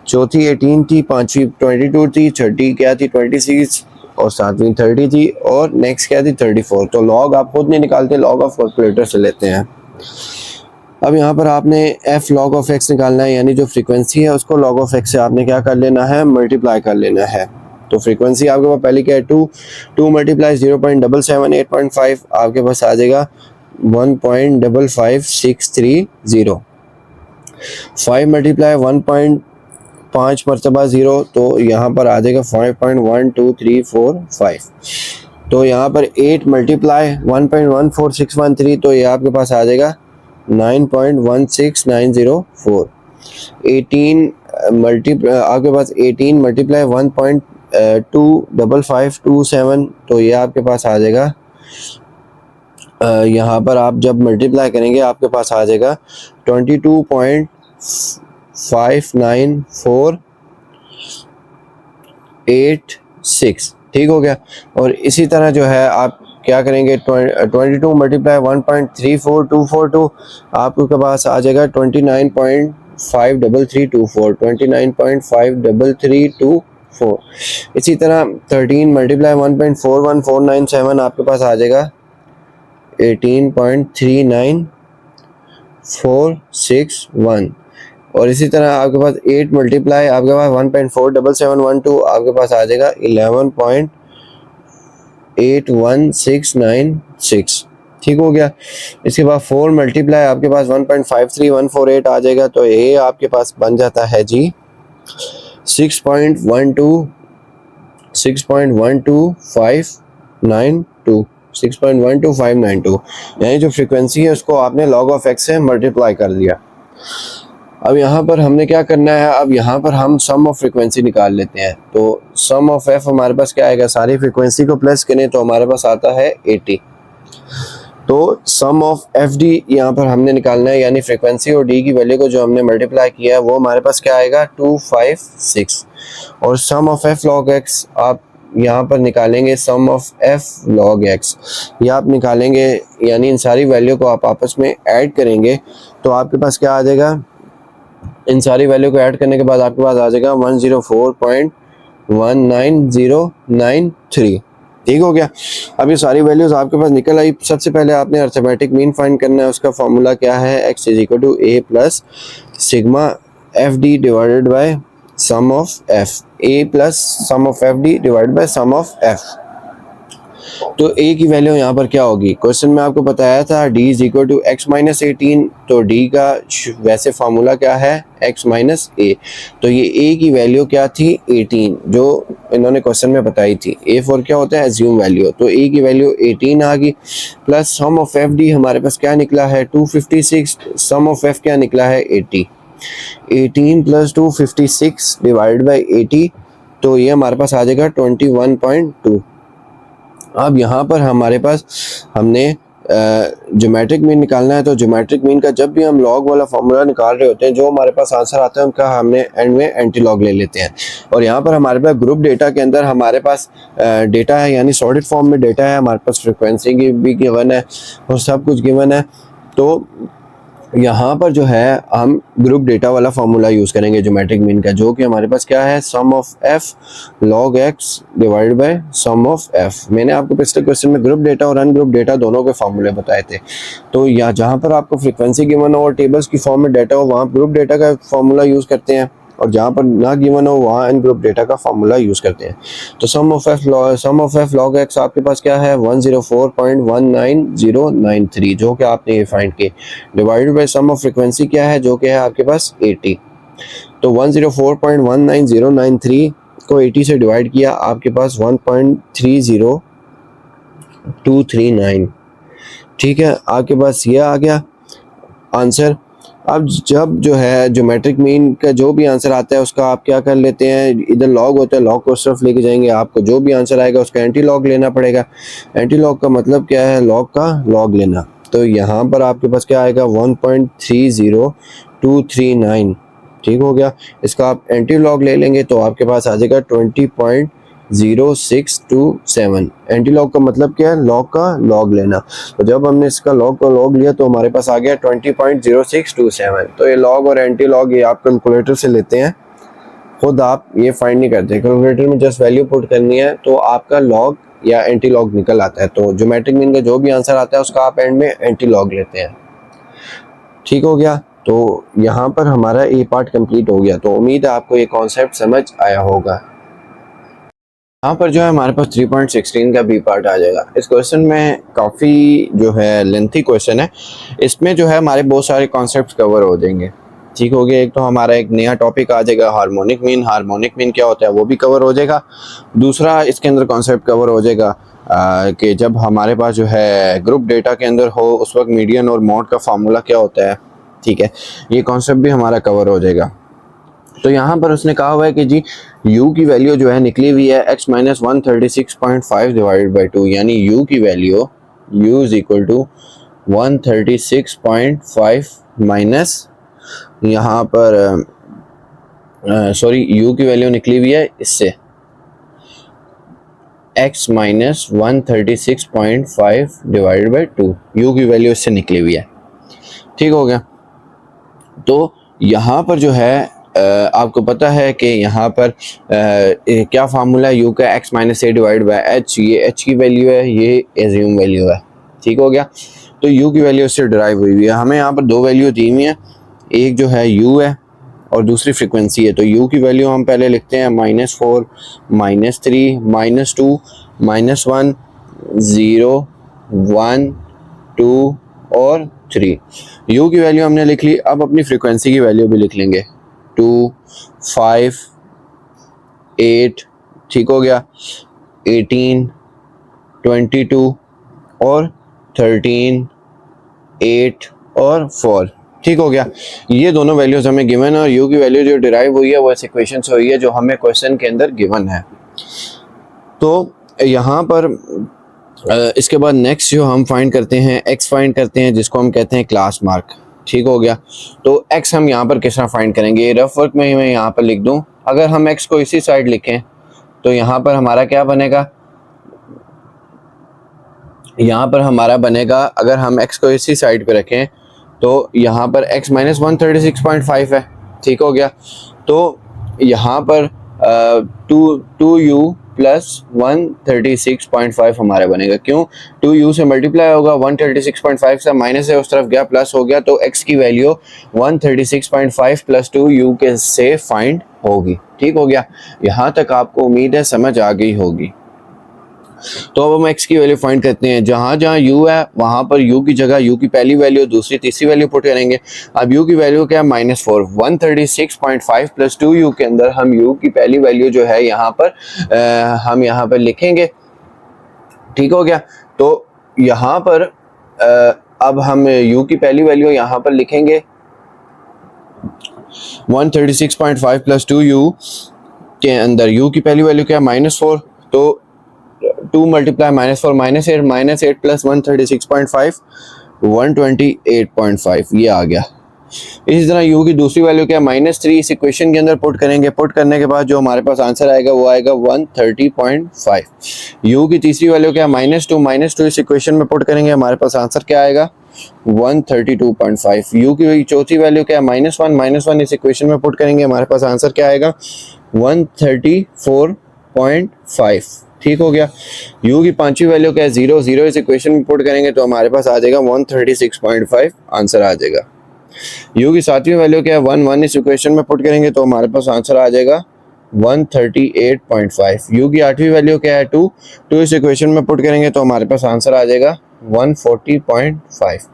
चौथी 18 थी, पांचवी 22 थी, छठी क्या थी 26, और सातवीं 30 थी, और नेक्स्ट क्या थी 34। तो log आप खुद नहीं निकालते, log ऑफ कैलकुलेटर से लेते हैं। अब यहाँ पर आपने f log ऑफ x निकालना है, यानी जो फ्रीक्वेंसी है उसको log ऑफ x से आपने क्या कर लेना है, मल्टीप्लाई कर लेना है। तो फ्रीक्वेंसी आपके पास पहले क्या है 2 मल्टीप्लाई 0.77815 आपके पास आ जाएगा 1.55630। 5 मल्टीप्लाई 1.5 मरतबा 0, तो यहाँ पर आ जाएगा 5.12345। तो यहाँ पर 8 मल्टीप्लाई 1.14613, तो ये आपके पास आ जाएगा 9.16904। 18 मल्टीप्लाई आपके पास 18 मल्टीप्लाई 1.25527, तो ये आपके पास आ जाएगा यहाँ पर आप जब मल्टीप्लाई करेंगे आपके पास आ जाएगा 22.5948, ठीक हो गया। और इसी तरह जो है आप क्या करेंगे 22 मल्टीप्लाई 1.34242 आपके पास आ जाएगा 29.53324, 29.53324। इसी तरह 13 मल्टीप्लाई 1.41497 आपके पास आ जाएगा 18.39461। और इसी तरह आपके पास 8 मल्टीप्लाई आपके पास 1.47712 आपके पास आ जाएगा 11.81696, ठीक हो गया। इसके बाद 4 मल्टीप्लाई आपके पास 1.53148 आ जाएगा, तो ये आपके पास बन जाता है जी 6.12592, यानी जो फ्रीक्वेंसी है उसको आपने log ऑफ x से मल्टीप्लाई कर दिया। अब यहाँ पर हमने क्या करना है, अब यहाँ पर हम सम ऑफ फ्रीक्वेंसी निकाल लेते हैं। तो सम ऑफ f हमारे पास क्या आएगा, सारी फ्रीक्वेंसी को प्लस करें तो हमारे पास आता है 80। तो सम ऑफ एफ डी यहाँ पर हमने निकालना है, यानी फ्रीक्वेंसी और डी की वैल्यू को जो हमने मल्टीप्लाई किया है वो हमारे पास क्या आएगा 256। और sum of F log x आप यहाँ पर निकालेंगे, सम ऑफ एफ लॉग एक्स ये आप निकालेंगे, यानी इन सारी वैल्यू को आप आपस में ऐड करेंगे तो आपके पास क्या आ जाएगा, इन सारी वैल्यू को ऐड करने के बाद आपके पास आ जाएगा 104.19093, ठीक हो गया। अब ये सारी वैल्यूज आपके पास निकल आई। सबसे पहले आपने अर्थमेटिक मीन फाइंड करना है, उसका फॉर्मूला क्या है, x = a + sigma F D divided by sum of F, A plus sum of F D divided by sum of F. तो a की वैल्यू यहाँ पर क्या होगी, क्वेश्चन में आपको बताया था d is equal to x minus 18, तो d का वैसे फार्मूला क्या है x माइनस a, तो ये a की वैल्यू क्या थी 18 जो इन्होंने क्वेश्चन में बताई थी। a फॉर क्या होता है एज्यूम वैल्यू, तो a की वैल्यू 18 आ गई, plus sum of F D हमारे पास क्या निकला है 256, सम ऑफ f क्या निकला है 80, 18 प्लस 256 डिवाइड बाई 80, तो ये हमारे पास आ जाएगा 21.2। अब यहाँ पर हमारे पास हमने ज्योमेट्रिक मीन निकालना है, तो ज्योमेट्रिक मीन का जब भी हम लॉग वाला फॉर्मूला निकाल रहे होते हैं, जो हमारे पास आंसर आता है उनका हमने एंड में एंटी लॉग ले लेते हैं। और यहाँ पर हमारे पास ग्रुप डेटा के अंदर हमारे पास डेटा है, यानी सॉर्टेड फॉर्म में डेटा है, हमारे पास फ्रिक्वेंसी की भी गिवन है और सब कुछ गिवन है। तो यहाँ पर जो है हम ग्रुप डेटा वाला फार्मूला यूज़ करेंगे ज्योमेट्रिक मीन का, जो कि हमारे पास क्या है sum of F log X divide by sum of F. मैंने आपको पिछले क्वेश्चन में ग्रुप डेटा और अनग्रुप डेटा दोनों के फार्मूले बताए थे। तो या जहाँ पर आपको फ्रीक्वेंसी गिवन हो और टेबल्स की फॉर्म में डेटा हो वहाँ ग्रुप डेटा का फार्मूला यूज़ करते हैं, और जहाँ पर ना गिवन हो वहाँ इन ग्रुप डेटा का फार्मूला यूज़ करते हैं। तो सम ऑफ एफ लॉग एक्स आपके पास क्या है 104.19093, जो कि आपने ये फाइंड किए, divided by sum of frequency क्या है जो कि है आपके पास 80। तो 104.19093 को 80 से डिवाइड किया, आपके पास 1.30239, ठीक है, आपके पास ये आ गया आंसर। अब जब जो है ज्योमेट्रिक मीन का जो भी आंसर आता है उसका आप क्या कर लेते हैं, इधर लॉग होता है, लॉग को सिर्फ लेके जाएंगे, आपको जो भी आंसर आएगा उसका एंटी लॉग लेना पड़ेगा। एंटी लॉग का मतलब क्या है, लॉग का लॉग लेना। तो यहाँ पर आपके पास क्या आएगा 1.30239, ठीक हो गया। इसका आप एंटी लॉग ले लेंगे तो आपके पास आ जाएगा 20.0627। एंटी लॉग का मतलब क्या है, लॉग का लॉग लेना। तो जब हमने इसका लॉग का लॉग लिया तो हमारे पास आ गया 20.0627। तो ये लॉग और एंटी लॉग ये आप कैलकुलेटर से लेते हैं, खुद आप ये फाइंड नहीं करते, कैलकुलेटर में जस्ट वैल्यू पुट करनी है तो आपका लॉग या एंटी लॉग निकल आता है। तो ज्योमेट्रिक मीन का जो भी आंसर आता है उसका आप एंड में एंटी लॉग लेते हैं, ठीक हो गया। तो यहाँ पर हमारा ए पार्ट कंप्लीट हो गया। तो उम्मीद है आपको ये कॉन्सेप्ट समझ आया होगा। यहाँ पर जो है हमारे पास 3.16 का बी पार्ट आ जाएगा। इस क्वेश्चन में काफ़ी जो है लेंथी क्वेश्चन है, इसमें जो है हमारे बहुत सारे कॉन्सेप्ट्स कवर हो जाएंगे, ठीक हो गया। एक तो हमारा एक नया टॉपिक आ जाएगा हार्मोनिक मीन, हार्मोनिक मीन क्या होता है वो भी कवर हो जाएगा। दूसरा इसके अंदर कॉन्सेप्ट कवर हो जाएगा कि जब हमारे पास जो है ग्रुप डेटा के अंदर हो उस वक्त मीडियन और मोड का फार्मूला क्या होता है, ठीक है, ये कॉन्सेप्ट भी हमारा कवर हो जाएगा। तो यहाँ पर उसने कहा हुआ है कि जी u की वैल्यू जो है निकली हुई है x माइनस 136.5 डिवाइडेड बाई 2, यानी u की value u is equal to 136.5 minus यहाँ पर सॉरी u की वैल्यू निकली हुई है इससे x minus 136.5 divided by 2, u की वैल्यू इससे निकली हुई है, ठीक हो गया। तो यहाँ पर जो है आपको पता है कि यहाँ पर क्या फार्मूला है u का x minus A divide by H, ये h की वैल्यू है, ये एज्यूम वैल्यू है, ठीक हो गया। तो u की वैल्यू इससे डिराइव हुई है। हमें यहाँ पर दो वैल्यू दी हुई है, एक जो है u है और दूसरी फ्रीक्वेंसी है। तो u की वैल्यू हम पहले लिखते हैं -4 -3 -2 -1 0 1 2 और 3। u की वैल्यू हमने लिख ली, अब अपनी फ्रीक्वेंसी की वैल्यू भी लिख लेंगे 2 5 8, ठीक हो गया, 18 22 और 13 8 और 4, ठीक हो गया। ये दोनों वैल्यूज हमें गिवन है और u की वैल्यू जो डिराइव हुई है वो इस इक्वेशन से हुई है जो हमें क्वेश्चन के अंदर गिवन है। तो यहाँ पर इसके बाद नेक्स्ट जो हम फाइंड करते हैं x फाइंड करते हैं, जिसको हम कहते हैं क्लास मार्क, ठीक हो गया। तो x हम यहाँ पर किस तरह फाइंड करेंगे, रफ वर्क में मैं यहाँ पर लिख दूँ। अगर हम x को इसी साइड लिखें तो यहाँ पर हमारा क्या बनेगा, यहाँ पर हमारा बनेगा, अगर हम x को इसी साइड पे रखें तो यहाँ पर x माइनस 136.5 है, ठीक हो गया। तो यहाँ पर 2u प्लस 136.5 हमारा बनेगा। क्यों? 2u से मल्टीप्लाई होगा, 136.5 से माइनस है उस तरफ गया, प्लस हो गया, तो x की वैल्यू 136.5 प्लस 2u के से फाइंड होगी। ठीक हो गया? यहाँ तक आपको उम्मीद है समझ आ गई होगी। तो अब हम x की वैल्यू फाइंड करते हैं। जहाँ जहाँ u है वहाँ पर u की जगह u की पहली वैल्यू, दूसरी, तीसरी वैल्यू पुट करेंगे। अब u की वैल्यू क्या है? -4। 136.5 प्लस 2u के अंदर हम u की पहली वैल्यू जो है यहाँ पर हम यहाँ पर लिखेंगे। ठीक हो गया? तो यहाँ पर अब हम u की पहली वैल्यू यहाँ पर लिखेंगे 136.5 प्लस 2u के अंदर u की पहली वैल्यू क्या है? -4। तो 2 मल्टीप्लाई -4 -8 प्लस 136.5 128.5 ये आ गया। इसी तरह u की दूसरी वैल्यू क्या है? -3। इस इक्वेशन के अंदर पुट करेंगे। पुट करने के बाद जो हमारे पास आंसर आएगा वो आएगा 130.5। u की तीसरी वैल्यू क्या है? -2 इस इक्वेशन में पुट करेंगे, हमारे पास आंसर क्या आएगा? 132.5। u की चौथी वैल्यू क्या है? -1 इस इक्वेशन में पुट करेंगे, हमारे पास आंसर क्या आएगा? 134.5। ठीक हो गया? u की पांचवी वैल्यू क्या है? 0 इस इक्वेशन में पुट करेंगे तो हमारे पास आ जाएगा 136.5 आंसर आ जाएगा। u की सातवीं वैल्यू क्या है? 1 इस इक्वेशन में पुट करेंगे तो हमारे पास आंसर आ जाएगा 138.5। u की आठवीं वैल्यू क्या है? 2 इस इक्वेशन में पुट करेंगे तो हमारे पास आंसर आ जाएगा 140.5।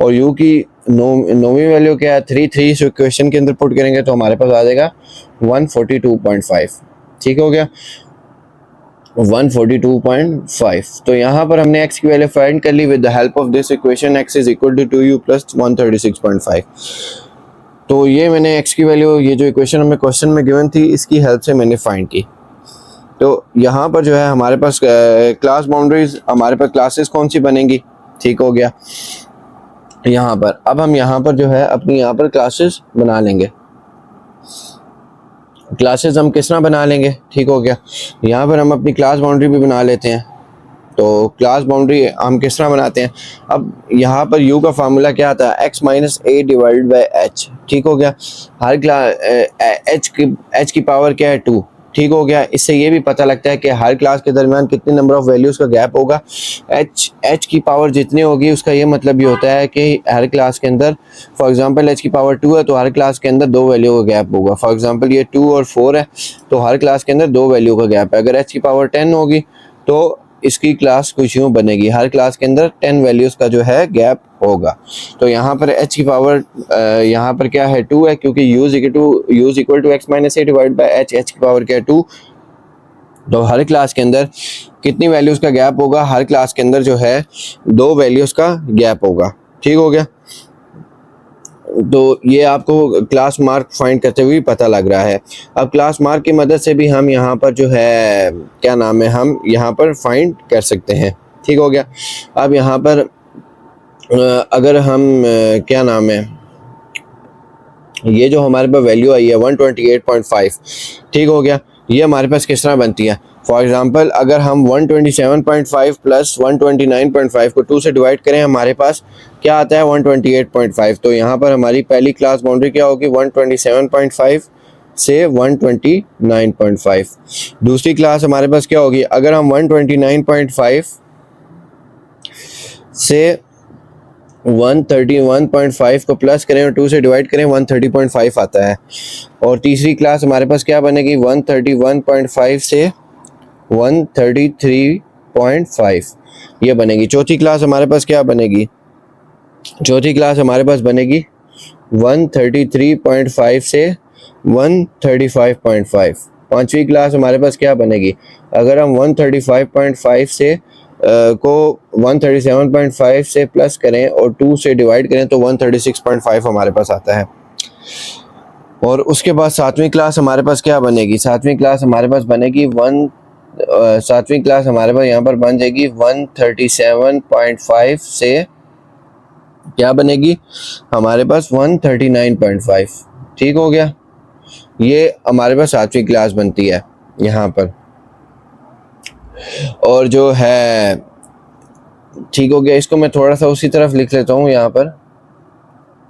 और u की नौवीं वैल्यू क्या है? 3 इस इक्वेशन के अंदर पुट करेंगे तो हमारे पास आ जाएगा 142.5। ठीक हो गया? 142.5। तो यहाँ पर हमने x की वैल्यू फाइंड कर ली with the help of this equation x is equal to 2u plus 136.5। तो ये मैंने x की वैल्यू, ये जो इक्वेशन हमें क्वेश्चन में गिवन थी, इसकी हेल्प से मैंने फाइंड की। तो यहाँ पर जो है हमारे पास क्लास बाउंड्रीज, हमारे पास क्लासेस कौन सी बनेंगी। ठीक हो गया? यहाँ पर अब हम यहाँ पर जो है अपनी यहाँ पर क्लासेस बना लेंगे। क्लासेस हम किस तरह बना लेंगे? ठीक हो गया? यहाँ पर हम अपनी क्लास बाउंड्री भी बना लेते हैं। तो क्लास बाउंड्री हम किस तरह बनाते हैं? अब यहाँ पर u का फार्मूला क्या आता है? x minus A divide by H. ठीक हो गया? हर क्लास h की पावर क्या है? 2। ठीक हो गया? इससे ये भी पता लगता है कि हर क्लास के दरमियान कितने नंबर ऑफ वैल्यूज़ का गैप होगा। h की पावर जितनी होगी उसका ये मतलब ये होता है कि हर क्लास के अंदर, फॉर एग्जांपल h की पावर 2 है तो हर क्लास के अंदर 2 वैल्यू का गैप होगा। फॉर एग्जांपल ये 2 और 4 है तो हर क्लास के अंदर 2 वैल्यू का गैप है। अगर h की पावर 10 होगी तो इसकी क्लास कुछ यूँ बनेगी, हर क्लास के अंदर 10 वैल्यूज़ का जो है गैप होगा। तो यहाँ पर h की पावर यहाँ पर क्या है? 2 है, क्योंकि u is equal to x minus A divide by h। h की पावर क्या है? 2। तो हर क्लास के अंदर कितनी वैल्यूज़ का गैप होगा? हर क्लास के अंदर जो है 2 वैल्यूज़ का गैप होगा। ठीक हो गया? तो ये आपको क्लास मार्क फाइंड करते हुए पता लग रहा है। अब क्लास मार्क की मदद से भी हम यहाँ पर जो है क्या नाम है, हम यहाँ पर फाइंड कर सकते हैं। ठीक हो गया? अब यहाँ पर अगर हम क्या नाम है, ये जो हमारे पास वैल्यू आई है 128.5। ठीक हो गया? ये हमारे पास किस तरह बनती है? फॉर एग्जांपल अगर हम 127.5 प्लस 129.5 को 2 से डिवाइड करें, हमारे पास क्या आता है? 128.5। तो यहाँ पर हमारी पहली क्लास बाउंड्री क्या होगी? 127.5 से 129.5। दूसरी क्लास हमारे पास क्या होगी? अगर हम 129.5 से 131.5 को प्लस करें और 2 से डिवाइड करें, 130.5 आता है। और तीसरी क्लास हमारे पास क्या बनेगी? 131.5 से 133.5 ये बनेगी। चौथी क्लास हमारे पास क्या बनेगी? चौथी क्लास हमारे पास बनेगी 133.5 से 135.5। पांचवी क्लास हमारे पास क्या बनेगी? अगर हम 135.5 से को 137.5 से प्लस करें और 2 से डिवाइड करें तो 136.5 हमारे पास आता है। और उसके बाद सातवीं क्लास हमारे पास क्या बनेगी? सातवीं क्लास हमारे पास बनेगी सातवीं क्लास हमारे पास यहाँ पर बन जाएगी 137.5 से क्या बनेगी? हमारे पास 139.5। ठीक हो गया? ये हमारे पास सातवीं क्लास बनती है यहाँ पर। और जो है ठीक हो गया, इसको मैं थोड़ा सा उसी तरफ लिख लेता हूँ यहाँ पर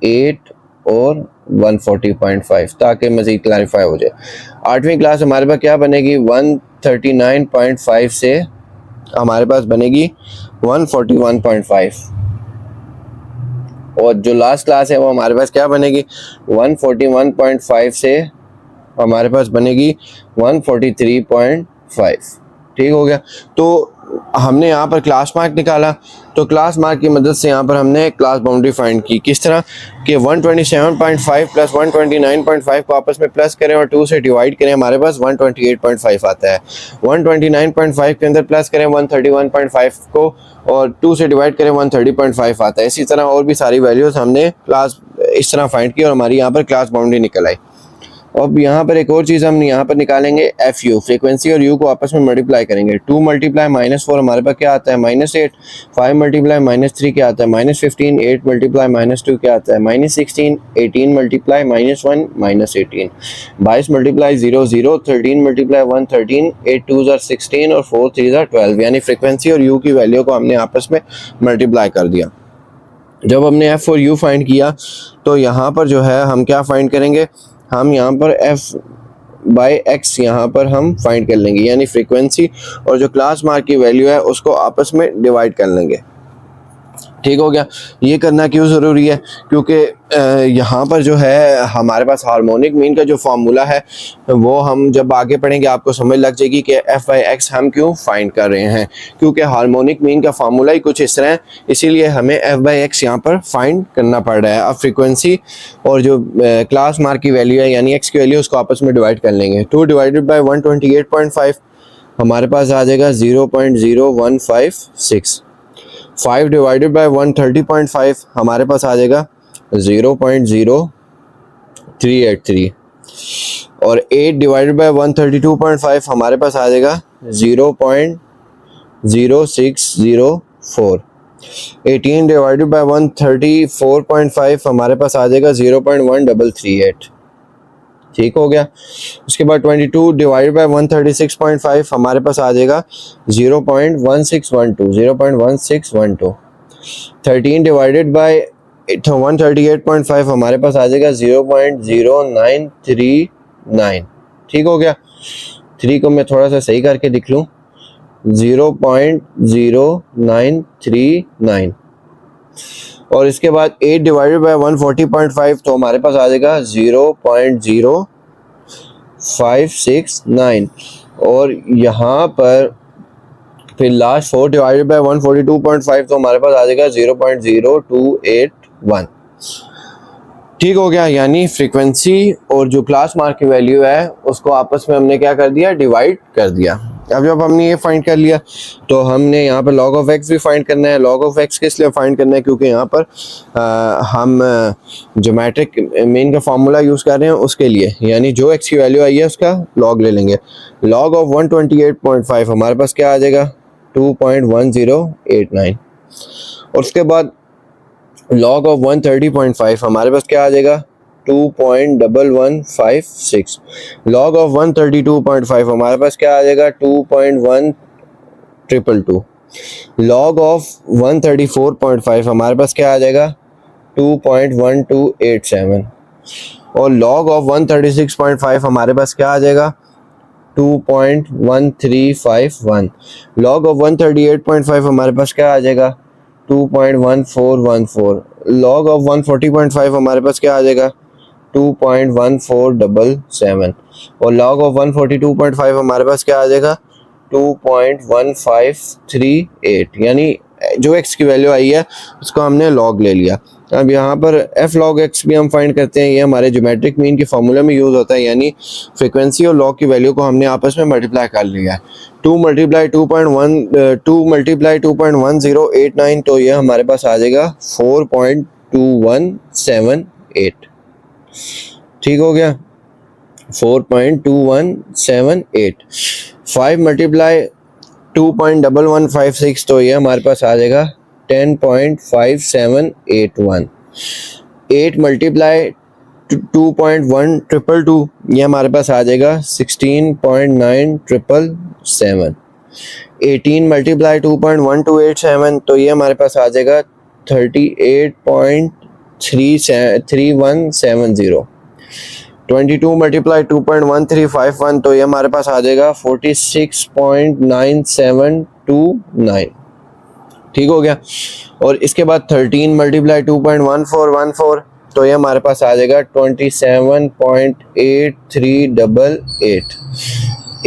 8 और 140.5 ताकि मज़ीद क्लैरिफाई हो जाए। 8वीं क्लास हमारे पास क्या बनेगी, 139.5 से हमारे पास बनेगी 141.5, और जो लास्ट क्लास है वो हमारे पास क्या बनेगी, 141.5 से हमारे पास बनेगी 143.5। ठीक हो गया। तो हमने यहाँ पर क्लास मार्क निकाला, तो क्लास मार्क की मदद से यहाँ पर हमने क्लास बाउंड्री फाइंड की। किस तरह कि 127.5 प्लस 129.5 को आपस में प्लस करें और 2 से डिवाइड करें, हमारे पास 128.5 आता है। 129.5 के अंदर प्लस करें 131.5 को और 2 से डिवाइड करें 130.5 आता है। इसी तरह और भी सारी वैल्यूज़ हमने क्लास इस तरह फाइंड की और हमारी यहाँ पर क्लास बाउंड्री निकल आई। अब यहाँ पर एक और चीज़ हम यहाँ पर निकालेंगे, एफ यू, फ्रीक्वेंसी और यू को आपस में मल्टीप्लाई करेंगे। 2 मल्टीप्लाई -4 हमारे पास क्या आता है, -8। 5 मल्टीप्लाई -3 क्या आता है, -15। 8 मल्टीप्लाई -2 क्या आता है, -16। 18 मल्टीप्लाई -1 -18। 22 मल्टीप्लाई 0 0। 13 मल्टीप्लाई 1 13। 8 2 16 और 4 3 12। यानी फ्रीक्वेंसी और यू की वैल्यू को हमने आपस में मल्टीप्लाई कर दिया। जब हमने एफ और यू फाइंड किया तो यहाँ पर जो है हम क्या फाइंड करेंगे, हम यहाँ पर f बाई एक्स यहाँ पर हम फाइंड कर लेंगे, यानी फ्रीक्वेंसी और जो क्लास मार्क की वैल्यू है उसको आपस में डिवाइड कर लेंगे। ठीक हो गया। ये करना क्यों ज़रूरी है, क्योंकि यहाँ पर जो है हमारे पास हार्मोनिक मीन का जो फार्मूला है वो हम जब आगे पढ़ेंगे आपको समझ लग जाएगी कि एफ बाई एक्स हम क्यों फाइंड कर रहे हैं, क्योंकि हार्मोनिक मीन का फार्मूला ही कुछ इस तरह है, इसीलिए हमें एफ बाई एक्स यहाँ पर फाइंड करना पड़ रहा है। अब फ्रीक्वेंसी और जो क्लास मार्क की वैल्यू है यानी एक्स की वैल्यू उसको आपस में डिवाइड कर लेंगे। 2 डिवाइडेड बाई 128.5 हमारे पास आ जाएगा 0.0156। 5 डिवाइडेड बाई 130.5 हमारे पास आ जाएगा 0.0383, और 8 डिवाइडेड बाई 132.5 हमारे पास आ जाएगा 0.0604। 18 डिवाइडेड बाई 134.5 हमारे पास आ जाएगा 0.1338। ठीक हो गया। उसके बाद 22 डिवाइडेड बाई 136.5 हमारे पास आ जाएगा 0.1612। 13 डिवाइडेड बाई 138.5 हमारे पास आ जाएगा 0.0939। ठीक हो गया। 3 को मैं थोड़ा सा सही करके दिख लूँ, 0.0939। और इसके बाद 8 डिवाइडेड बाई 140.5 तो हमारे पास आ जाएगा 0.0569, और यहाँ पर फिर लास्ट 4 डिवाइडेड बाई 142.5 तो हमारे पास आ जाएगा 0.0281। ठीक हो गया। यानी फ्रीक्वेंसी और जो क्लास मार्क की वैल्यू है उसको आपस में हमने क्या कर दिया, डिवाइड कर दिया। अब जब हमने ये फाइंड कर लिया तो हमने यहाँ पर log ऑफ x भी फाइंड करना है। log ऑफ x किस लिए फाइंड करना है, क्योंकि यहाँ पर हम ज्योमेट्रिक मीन का फार्मूला यूज़ कर रहे हैं उसके लिए, यानी जो x की वैल्यू आई है उसका log ले लेंगे। log ऑफ 128.5 हमारे पास क्या आ जाएगा, 2.1089, और उसके बाद log ऑफ 130.5 हमारे पास क्या आ जाएगा, 2.1156। log ऑफ 132.5 हमारे पास क्या आ जाएगा, 2.1222। log ऑफ 134.5 हमारे पास क्या आ जाएगा, 2.1287, और log ऑफ 136.5 हमारे पास क्या आ जाएगा, 2.1351। log ऑफ 138.5 हमारे पास क्या आ जाएगा, 2.1414। log ऑफ 140.5 हमारे पास क्या आ जाएगा, 2.1477, और log ऑफ 142.5 हमारे पास क्या आ जाएगा, 2.1538। यानी जो x की वैल्यू आई है उसको हमने log ले लिया। अब यहाँ पर f log x भी हम फाइंड करते हैं, ये हमारे ज्योमेट्रिक मीन के फार्मूले में यूज़ होता है, यानी फ्रीक्वेंसी और log की वैल्यू को हमने आपस में मल्टीप्लाई कर लिया है। 2 मल्टीप्लाई 2.1089 तो ये हमारे पास आ जाएगा 4.2178। ठीक हो गया, 4.2178। 5 मल्टीप्लाई 2.1156 तो ये हमारे पास आ जाएगा 10.5781। 8 मल्टीप्लाई 2.1222 ये हमारे पास आ जाएगा 16.9777। 18 मल्टीप्लाई 2.1287 तो ये हमारे पास आ जाएगा 3170। 22 मल्टीप्लाई 2.1351, तो ये हमारे पास आ जाएगा 46.9729। ठीक हो गया। और इसके बाद 13 मल्टीप्लाई 2.1414, तो ये हमारे पास आ जाएगा 27.8388।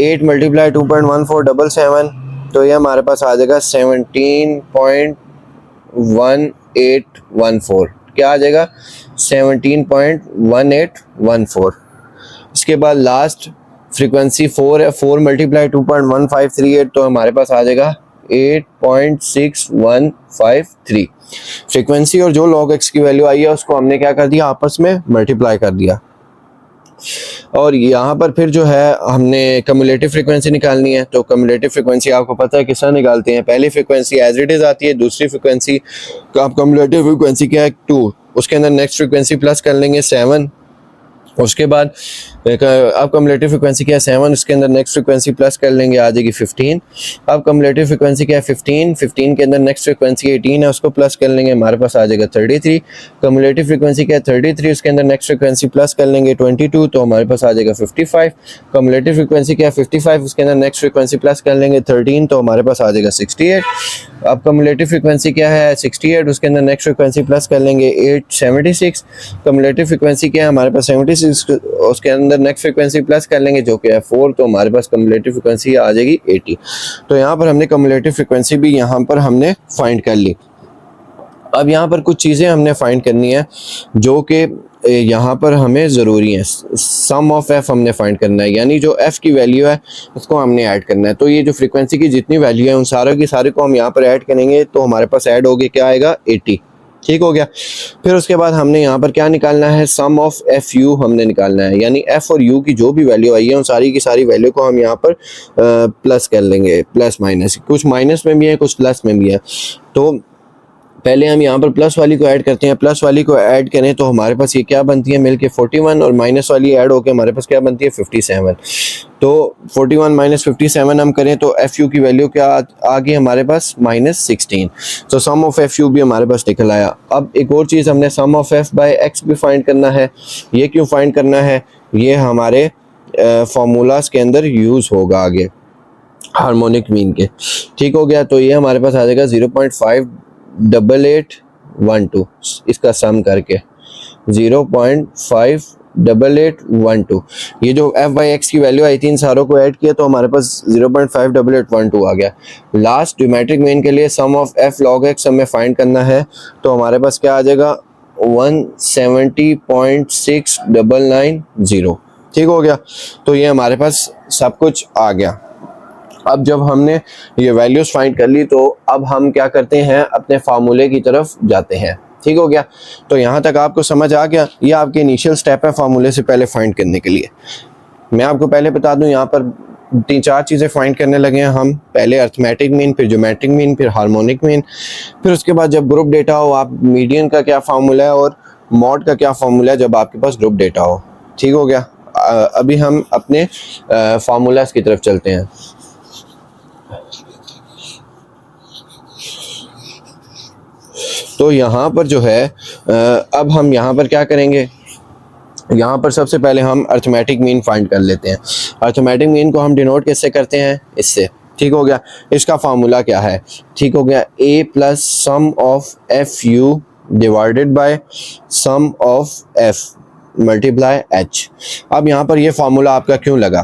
8 मल्टीप्लाई 2.1477, तो ये हमारे पास आ जाएगा 17.1814। क्या आ जाएगा? 17.1814। इसके बाद लास्ट फ्रीक्वेंसी 4 है। 4 मल्टीप्लाई 2.1538, तो हमारे पास आ जाएगा 8.6153। फ्रीक्वेंसी और जो log x की वैल्यू आई है उसको हमने क्या कर दिया, आपस में मल्टीप्लाई कर दिया। और यहाँ पर फिर जो है हमने कम्युलेटिव फ्रीक्वेंसी निकालनी है। तो कम्युलेटिव फ्रीक्वेंसी आपको पता है किस तरह निकालते हैं। पहली फ्रीक्वेंसी एज इट इज आती है, दूसरी फ्रीक्वेंसी आप कम्युलेटिव फ्रीक्वेंसी क्या है 2, उसके अंदर नेक्स्ट फ्रीक्वेंसी प्लस कर लेंगे 7, उसके बाद अब कम्युलेटिव फ्रीक्वेंसी क्या है 7, उसके अंदर नेक्स्ट फ्रीक्वेंसी प्लस कर लेंगे, आ जाएगी 15। अब कम्युलेटिव फ्रीक्वेंसी क्या है 15, 15 के अंदर नेक्स्ट फ्रीक्वेंसी 18 है, उसको प्लस कर लेंगे, हमारे पास आ जाएगा 33। कम्युलेटिव फ्रीक्वेंसी क्या है 33, उसके अंदर नेक्स्ट फ्रीक्वेंसी प्लस कर लेंगे 22, तो हमारे पास आ जाएगा 55। कम्युलेटिव फ्रीक्वेंसी क्या है 55, उसके अंदर नेक्स्ट फ्रीक्वेंसी प्लस कर लेंगे 13, तो हमारे पास आ जाएगा 68। अब कम्युलेटिव फ्रीक्वेंसी क्या है 68, उसके अंदर नेक्स्ट फ्रीक्वेंसी प्लस कर लेंगे 876। कम्युलेटिव फ्रीक्वेंसी क्या है हमारे पास 76, उसके अंदर नेक्स्ट फ्रीक्वेंसी प्लस कर लेंगे जो कि है 4, तो हमारे पास कम्युलेटिव फ्रीक्वेंसी आ जाएगी 80। तो यहाँ पर हमने कम्युलेटिव फ्रीक्वेंसी भी यहाँ पर हमने फाइंड कर ली। अब यहाँ पर कुछ चीज़ें हमने फाइंड करनी है जो कि यहाँ पर हमें ज़रूरी है। सम ऑफ एफ हमने फाइंड करना है, यानी जो एफ की वैल्यू है उसको हमने ऐड करना है। तो ये जो फ्रीक्वेंसी की जितनी वैल्यू है उन सारे की सारे को हम यहाँ पर ऐड करेंगे, तो हमारे पास ऐड होगी क्या आएगा 80। ठीक हो गया। फिर उसके बाद हमने यहाँ पर क्या निकालना है, सम ऑफ एफ यू हमने निकालना है, यानी एफ और यू की जो भी वैल्यू आई है उन सारी की सारी वैल्यू को हम यहाँ पर प्लस कर लेंगे, प्लस माइनस, कुछ माइनस में भी है कुछ प्लस में भी है। तो पहले हम यहाँ पर प्लस वाली को ऐड करते हैं। प्लस वाली को ऐड करें तो हमारे पास ये क्या बनती है मिलके 41, और माइनस वाली ऐड होकर हमारे पास क्या बनती है 57। तो 41 माइनस 57 हम करें तो एफ यू की वैल्यू क्या आ गई हमारे पास -16। तो सम ऑफ एफ यू भी हमारे पास निकल आया। अब एक और चीज़ हमने सम ऑफ एफ बाय एक्स भी फाइंड करना है। ये क्यों फाइंड करना है, ये हमारे फार्मूलाज के अंदर यूज़ होगा आगे हार्मोनिक मीन के। ठीक हो गया। तो ये हमारे पास आ जाएगा 0.58812, इसका सम करके 0.58812। ये जो एफ बाई एक्स की वैल्यू आई थी इन सारों को ऐड किया तो हमारे पास 0.58812 आ गया। लास्ट ज्योमेट्रिक मीन के लिए सम ऑफ एफ लॉग एक्स हमें फाइंड करना है, तो हमारे पास क्या आ जाएगा 170.6990। ठीक हो गया। तो ये हमारे पास सब कुछ आ गया। अब जब हमने ये वैल्यूज फाइंड कर ली तो अब हम क्या करते हैं, अपने फार्मूले की तरफ जाते हैं। ठीक हो गया। तो यहाँ तक आपको समझ आ गया। ये आपके इनिशियल स्टेप है फार्मूले से पहले फाइंड करने के लिए। मैं आपको पहले बता दूं, यहाँ पर 3-4 चीज़ें फाइंड करने लगे हैं हम। पहले अर्थमेटिक मीन, फिर ज्योमेट्रिक मीन, फिर हार्मोनिक मीन, फिर उसके बाद जब ग्रुप डेटा हो, आप मीडियन का क्या फार्मूला है और मॉड का क्या फार्मूला है जब आपके पास ग्रुप डेटा हो। ठीक हो गया। अभी हम अपने फार्मूलाज की तरफ चलते हैं। तो यहाँ पर जो है अब हम यहाँ पर क्या करेंगे, यहाँ पर सबसे पहले हम अर्थमेटिक मीन फाइंड कर लेते हैं। अर्थमेटिक मीन को हम डिनोट किससे करते हैं, इससे। ठीक हो गया। इसका फार्मूला क्या है, ठीक हो गया, a plus sum of F U divided by sum of F multiply H. अब यहाँ पर ये फार्मूला आपका क्यों लगा,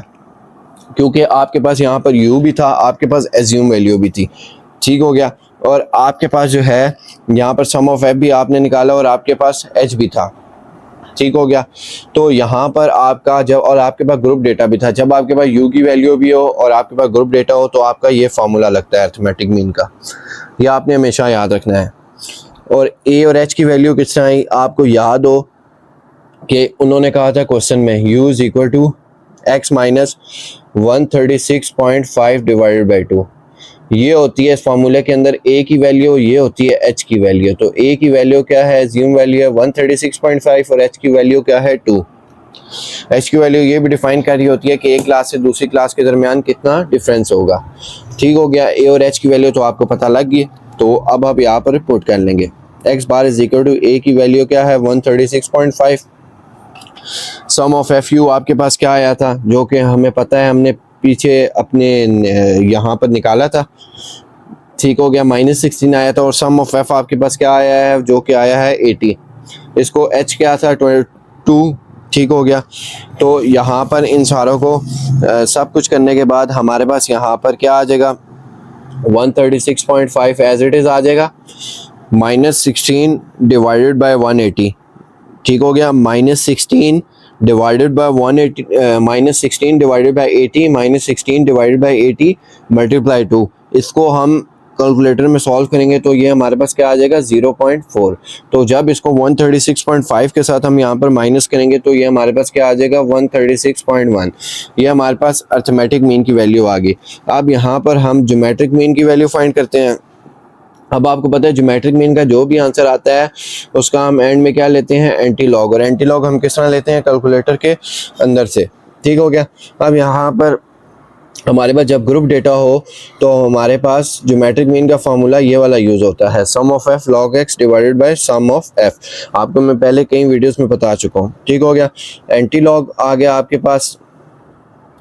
क्योंकि आपके पास यहाँ पर u भी था, आपके पास एज्यूम वैल्यू भी थी। ठीक हो गया। और आपके पास जो है यहाँ पर सम ऑफ एफ भी आपने निकाला और आपके पास एच भी था। ठीक हो गया। तो यहाँ पर आपका जब, और आपके पास ग्रुप डेटा भी था, जब आपके पास u की वैल्यू भी हो और आपके पास ग्रुप डेटा हो तो आपका ये फार्मूला लगता है अर्थमेटिक मीन का। ये आपने हमेशा याद रखना है। और a और h की वैल्यू किस तरह आई, आपको याद हो कि उन्होंने कहा था क्वेश्चन में u is equal to x minus 136.5 divided by 2। ये होती है इस फार्मूले के अंदर a की वैल्यू, ये होती है h की वैल्यू। तो a की वैल्यू क्या है, एज्यूम वैल्यू है 136.5 और h की वैल्यू क्या है 2। h की वैल्यू ये भी डिफाइन कर रही होती है कि एक क्लास से दूसरी क्लास के दरमियान कितना डिफरेंस होगा। ठीक हो गया। a और h की वैल्यू तो आपको पता लग गई। तो अब आप यहाँ पर पुट कर लेंगे। X bar is equal to A की वैल्यू क्या है 136.5। सम ऑफ एफ यू आपके पास क्या आया था, जो कि हमें पता है हमने पीछे अपने यहाँ पर निकाला था, ठीक हो गया, -16 आया था। और सम ऑफ एफ आपके पास क्या आया है, जो कि आया है 80। इसको एच क्या था 22, ठीक हो गया। तो यहाँ पर इन सारों को सब कुछ करने के बाद हमारे पास यहाँ पर क्या आ जाएगा 136.5 एज इट इज़ आ जाएगा, -16 डिवाइडेड बाय 180, ठीक हो गया। -16 divided by 180, -16 divided by 80, -16 divided by 80 multiply 2। इसको हम कैलकुलेटर में सॉल्व करेंगे तो ये हमारे पास क्या आ जाएगा 0.4। तो जब इसको 136.5 के साथ हम यहाँ पर माइनस करेंगे तो ये हमारे पास क्या आ जाएगा 136.1। ये हमारे पास अर्थमेटिक मीन की वैल्यू आ गई। अब यहाँ पर हम ज्योमेट्रिक मीन की वैल्यू फाइंड करते हैं। अब आपको पता है ज्योमेट्रिक मीन का जो भी आंसर आता है उसका हम एंड में क्या लेते हैं एंटी लॉग, और एंटी लॉग हम किस तरह लेते हैं कैलकुलेटर के अंदर से, ठीक हो गया। अब यहाँ पर हमारे पास जब ग्रुप डेटा हो तो हमारे पास ज्योमेट्रिक मीन का फार्मूला ये वाला यूज़ होता है, sum of F log X divided by sum of F. आपको मैं पहले कई वीडियोस में बता चुका हूँ, ठीक हो गया। एंटी लॉग आ गया आपके पास,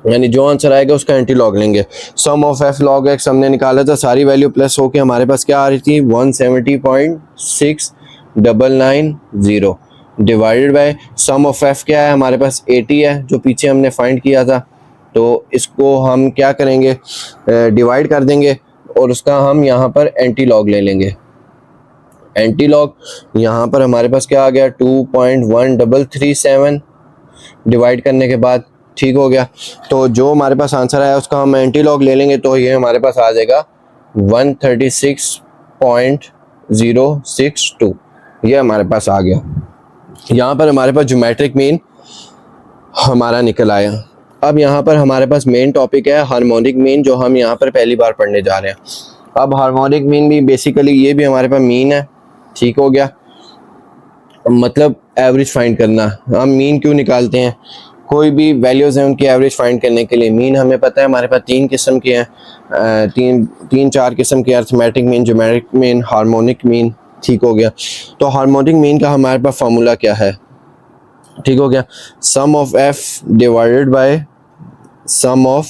यानी जो आंसर आएगा उसका एंटी लॉग लेंगे। सम ऑफ एफ लॉग एक्स हमने निकाला था, सारी वैल्यू प्लस होके हमारे पास क्या आ रही थी 170.6990 divided by sum of F क्या है हमारे पास 80 है, जो पीछे हमने फाइंड किया था। तो इसको हम क्या करेंगे डिवाइड कर देंगे और उसका हम यहाँ पर एंटी लॉग ले लेंगे। एंटी लॉग यहाँ पर हमारे पास क्या आ गया 2.1337 डिवाइड करने के बाद, ठीक हो गया। तो जो हमारे पास आंसर आया उसका हम एंटी लॉग ले लेंगे तो ये हमारे पास आ जाएगा 136.062, ये हमारे पास आ गया। यहाँ पर हमारे पास ज्योमेट्रिक मीन हमारा निकल आया। अब यहाँ पर हमारे पास मेन टॉपिक है हार्मोनिक मीन, जो हम यहाँ पर पहली बार पढ़ने जा रहे हैं। अब हार्मोनिक मीन भी बेसिकली ये भी हमारे पास मीन है, ठीक हो गया, मतलब एवरेज फाइंड करना। हम मीन क्यों निकालते हैं, कोई भी वैल्यूज़ हैं उनकी एवरेज फाइंड करने के लिए। मीन हमें पता है हमारे पास 3 किस्म के हैं, 3-4 किस्म के, arithmetic mean, geometric mean, harmonic mean, ठीक हो गया। तो हार्मोनिक मीन का हमारे पास फार्मूला क्या है, ठीक हो गया, sum of F divided by sum of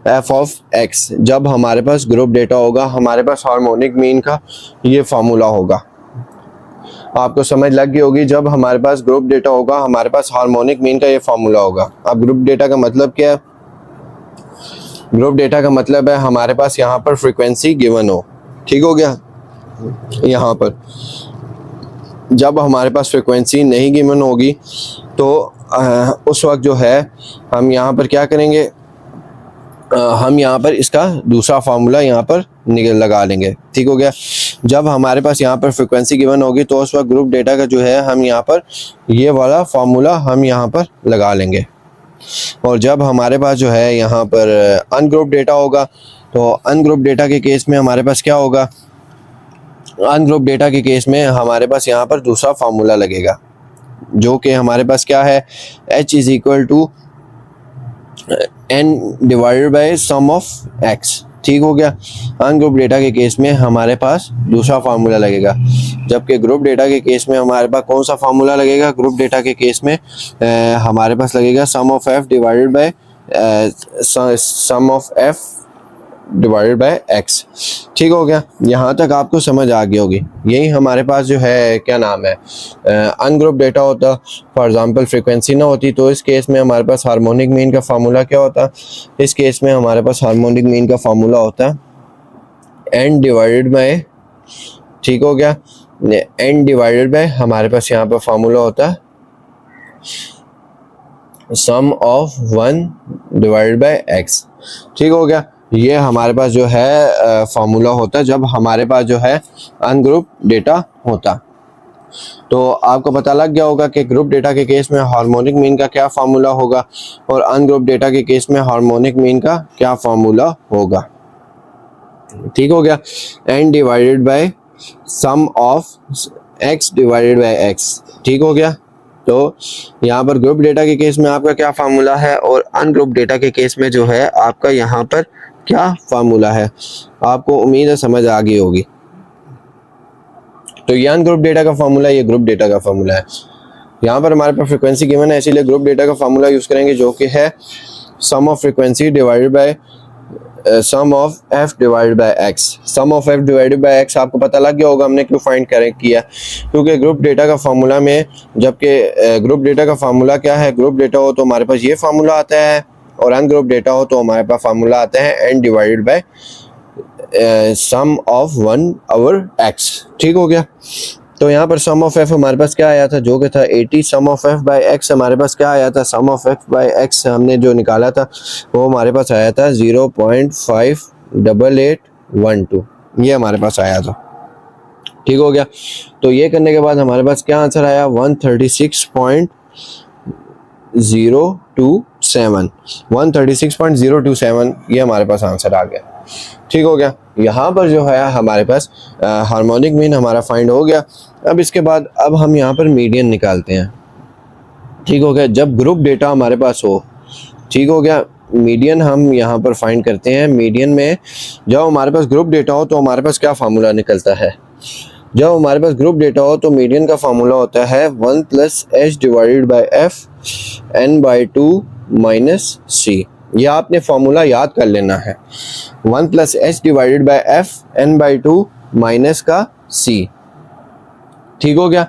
F of X. जब हमारे पास ग्रुप डेटा होगा हमारे पास हार्मोनिक मीन का ये फार्मूला होगा। आपको समझ लग गई होगी, जब हमारे पास ग्रुप डेटा होगा हमारे पास हार्मोनिक मीन का ये फार्मूला होगा। अब ग्रुप डेटा का मतलब क्या है, ग्रुप डेटा का मतलब है हमारे पास यहाँ पर फ्रीक्वेंसी गिवन हो, ठीक हो गया। यहाँ पर जब हमारे पास फ्रीक्वेंसी नहीं गिवन होगी तो उस वक्त जो है हम यहाँ पर क्या करेंगे, हम यहाँ पर इसका दूसरा फार्मूला यहाँ पर लगा लेंगे, ठीक हो गया। जब हमारे पास यहाँ पर फ्रीक्वेंसी गिवन होगी तो उस वक्त ग्रुप डेटा का जो है हम यहाँ पर ये वाला फार्मूला हम यहाँ पर लगा लेंगे। और जब हमारे पास जो है यहाँ पर अनग्रुप डेटा होगा तो अनग्रुप डेटा के केस में हमारे पास क्या होगा, अनग्रुप डेटा के केस में हमारे पास यहाँ पर दूसरा फार्मूला लगेगा, जो कि हमारे पास क्या है h is equal to n divided by sum of x, ठीक हो गया। अनग्रुप डेटा के केस में हमारे पास दूसरा फार्मूला लगेगा, जबकि ग्रुप डेटा के केस में हमारे पास कौन सा फार्मूला लगेगा, ग्रुप डेटा के केस में हमारे पास लगेगा sum of f divided by sum of f divided by x, ठीक हो गया। यहाँ तक आपको समझ आ गई होगी। यही हमारे पास जो है क्या नाम है अनग्रुप डेटा होता, फॉर एग्जांपल फ्रीक्वेंसी ना होती तो इस केस में हमारे पास हार्मोनिक मीन का फार्मूला क्या होता, इस केस में हमारे पास हार्मोनिक मीन का फार्मूला होता n डिवाइडेड बाय, ठीक हो गया, n डिवाइडेड बाय हमारे पास यहाँ पर फार्मूला होता सम ऑफ 1 डिवाइडेड बाय x, ठीक हो गया। ये हमारे पास जो है फार्मूला होता है जब हमारे पास जो है अनग्रुप डेटा होता। तो आपको पता लग गया होगा कि ग्रुप डेटा के केस में हार्मोनिक मीन का क्या फार्मूला होगा और अनग्रुप डेटा के केस में हार्मोनिक मीन का क्या फार्मूला होगा, ठीक हो गया। n divided by sum of x divided by x, ठीक हो गया। तो यहाँ पर ग्रुप डेटा के केस में आपका क्या फार्मूला है और अनग्रुप डेटा के केस में जो है आपका यहाँ पर क्या फार्मूला है, आपको उम्मीद है समझ आ गई होगी। तो ये अनग्रुप डेटा का फार्मूला, ये ग्रुप डेटा का फार्मूला है। यहाँ पर हमारे पास फ्रीक्वेंसी गिवन है, इसीलिए ग्रुप डेटा का फार्मूला यूज करेंगे जो कि है sum of frequency divided by sum of F divided by X. Sum of F divided by X आपको पता लग गया होगा हमने क्यों फाइंड किया, क्योंकि ग्रुप डेटा का फार्मूला में, जबकि ग्रुप डेटा का फार्मूला क्या है, ग्रुप डेटा हो तो हमारे पास ये फार्मूला आता है और अनग्रुप डेटा हो तो हमारे पास फार्मूला आता है N divided by sum of 1 over x. ठीक हो गया। तो यहाँ पर सम ऑफ एफ हमारे पास क्या आया था, जो कि था 80। सम ऑफ एफ बाय एक्स हमारे पास क्या आया था, सम ऑफ एफ बाय एक्स हमने जो निकाला था वो हमारे पास आया था 0.58812, ये हमारे पास आया था। ठीक हो गया। तो ये करने के बाद हमारे पास क्या आंसर आया, 136.027 ये हमारे पास आंसर आ गया। ठीक हो गया। यहाँ पर जो है हमारे पास हार्मोनिक मीन हमारा फाइंड हो गया। अब इसके बाद अब हम यहाँ पर मीडियन निकालते हैं। ठीक हो गया। जब ग्रुप डेटा हमारे पास हो, ठीक हो गया, मीडियन हम यहाँ पर फाइंड करते हैं। मीडियन में जब हमारे पास ग्रुप डेटा हो तो हमारे पास क्या फार्मूला निकलता है, जब हमारे पास ग्रुप डेटा हो तो मीडियन का फार्मूला होता है 1 + h divided by f n/2 - c। ये आपने फार्मूला याद कर लेना है, 1 + h divided by f n/2 minus का c। ठीक हो गया।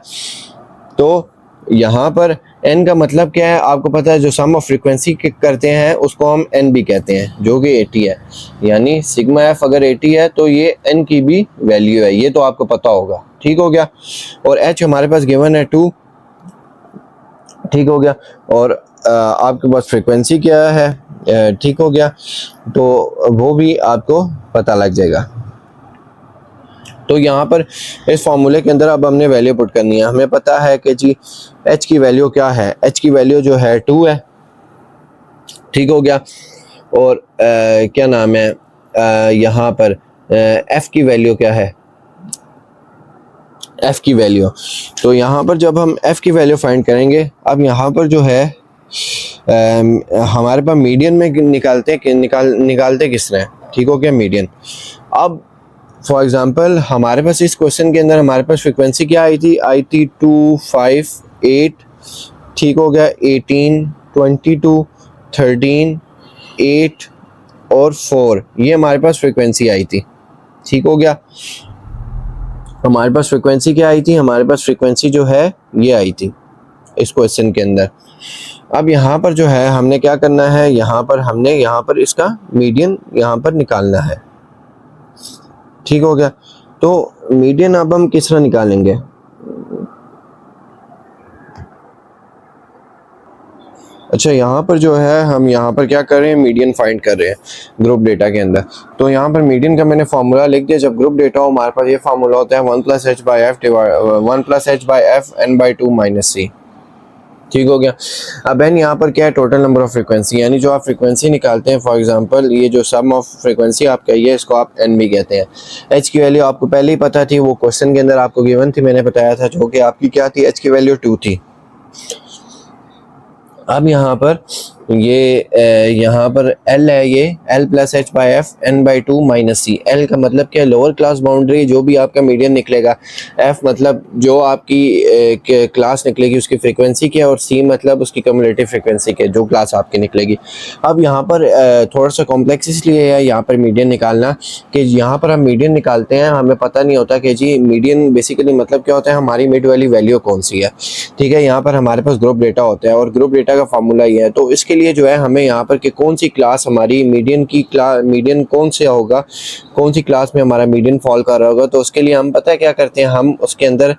तो यहाँ पर n का मतलब क्या है आपको पता है, जो सम ऑफ फ्रीक्वेंसी करते हैं उसको हम n भी कहते हैं, जो कि 80 है। यानी सिग्मा f अगर 80 है तो ये n की भी वैल्यू है, ये तो आपको पता होगा। ठीक हो गया। और h हमारे पास गिवन है 2। ठीक हो गया। और आपके पास फ्रीक्वेंसी क्या है, ठीक हो गया, तो वो भी आपको पता लग जाएगा। तो यहाँ पर इस फॉर्मूले के अंदर अब हमने वैल्यू पुट करनी है। हमें पता है कि जी h की वैल्यू क्या है, h की वैल्यू जो है 2 है। ठीक हो गया। और क्या नाम है, यहाँ पर f की वैल्यू क्या है, f की वैल्यू, तो यहाँ पर जब हम f की वैल्यू फाइंड करेंगे, अब यहाँ पर जो है हमारे पास मीडियन में निकालते किस तरह। ठीक हो गया, मीडियन। अब फॉर एग्जांपल हमारे पास इस क्वेश्चन के अंदर हमारे पास फ्रीक्वेंसी क्या आई थी 258। ठीक हो गया, 18, 22, 13, 8 और 4, ये हमारे पास फ्रीक्वेंसी आई थी। ठीक हो गया। हमारे पास फ्रीक्वेंसी क्या आई थी, हमारे पास फ्रीक्वेंसी जो है ये आई थी इस क्वेश्चन के अंदर। अब यहाँ पर जो है हमने क्या करना है, यहाँ पर हमने यहाँ पर इसका मीडियन यहाँ पर निकालना है। ठीक हो गया। तो मीडियन अब हम किस तरह निकालेंगे, अच्छा यहाँ पर जो है हम यहाँ पर क्या कर रहे हैं, मीडियन फाइंड कर रहे हैं ग्रुप डेटा के अंदर। तो यहाँ पर मीडियन का मैंने फार्मूला लिख दिया। जब ग्रुप डेटा हो हमारे पास ये फार्मूला होता है 1 + h by f n/2 - c। ठीक हो गया। अब n यहाँ पर क्या है, टोटल नंबर ऑफ फ्रीक्वेंसी, यानी जो आप फ्रीक्वेंसी निकालते हैं। फॉर एग्जांपल ये जो सम ऑफ फ्रीक्वेंसी आप कहिए, इसको आप n भी कहते हैं। h की वैल्यू आपको पहले ही पता थी, वो क्वेश्चन के अंदर आपको गिवन थी, मैंने बताया था, जो कि आपकी क्या थी, h की वैल्यू 2 थी। अब यहाँ पर ये यहाँ पर L है, ये L + h by f n/2 - c। L का मतलब क्या है, लोअर क्लास बाउंड्री, जो भी आपका मीडियन निकलेगा। F मतलब जो आपकी क्लास निकलेगी उसकी फ्रीक्वेंसी क्या है, और C मतलब उसकी कम्युलेटिव फ्रीक्वेंसी क्या है, जो क्लास आपकी निकलेगी। अब यहाँ पर थोड़ा सा कॉम्प्लेक्स इसलिए है यहाँ पर मीडियन निकालना, कि यहाँ पर हम मीडियन निकालते हैं, हमें पता नहीं होता कि जी मीडियन बेसिकली मतलब क्या होता है, हमारी मिड वाली वैल्यू कौन सी है। ठीक है। यहाँ पर हमारे पास ग्रुप डेटा होता है और ग्रुप डेटा का फार्मूला ये है। तो इसके लिए जो है हमें यहाँ पर कि कौन सी क्लास हमारी मीडियन की मीडियन कौन से होगा, कौन सी क्लास में हमारा मीडियन फॉल कर रहा होगा, तो उसके लिए हम पता है क्या करते हैं, हम उसके अंदर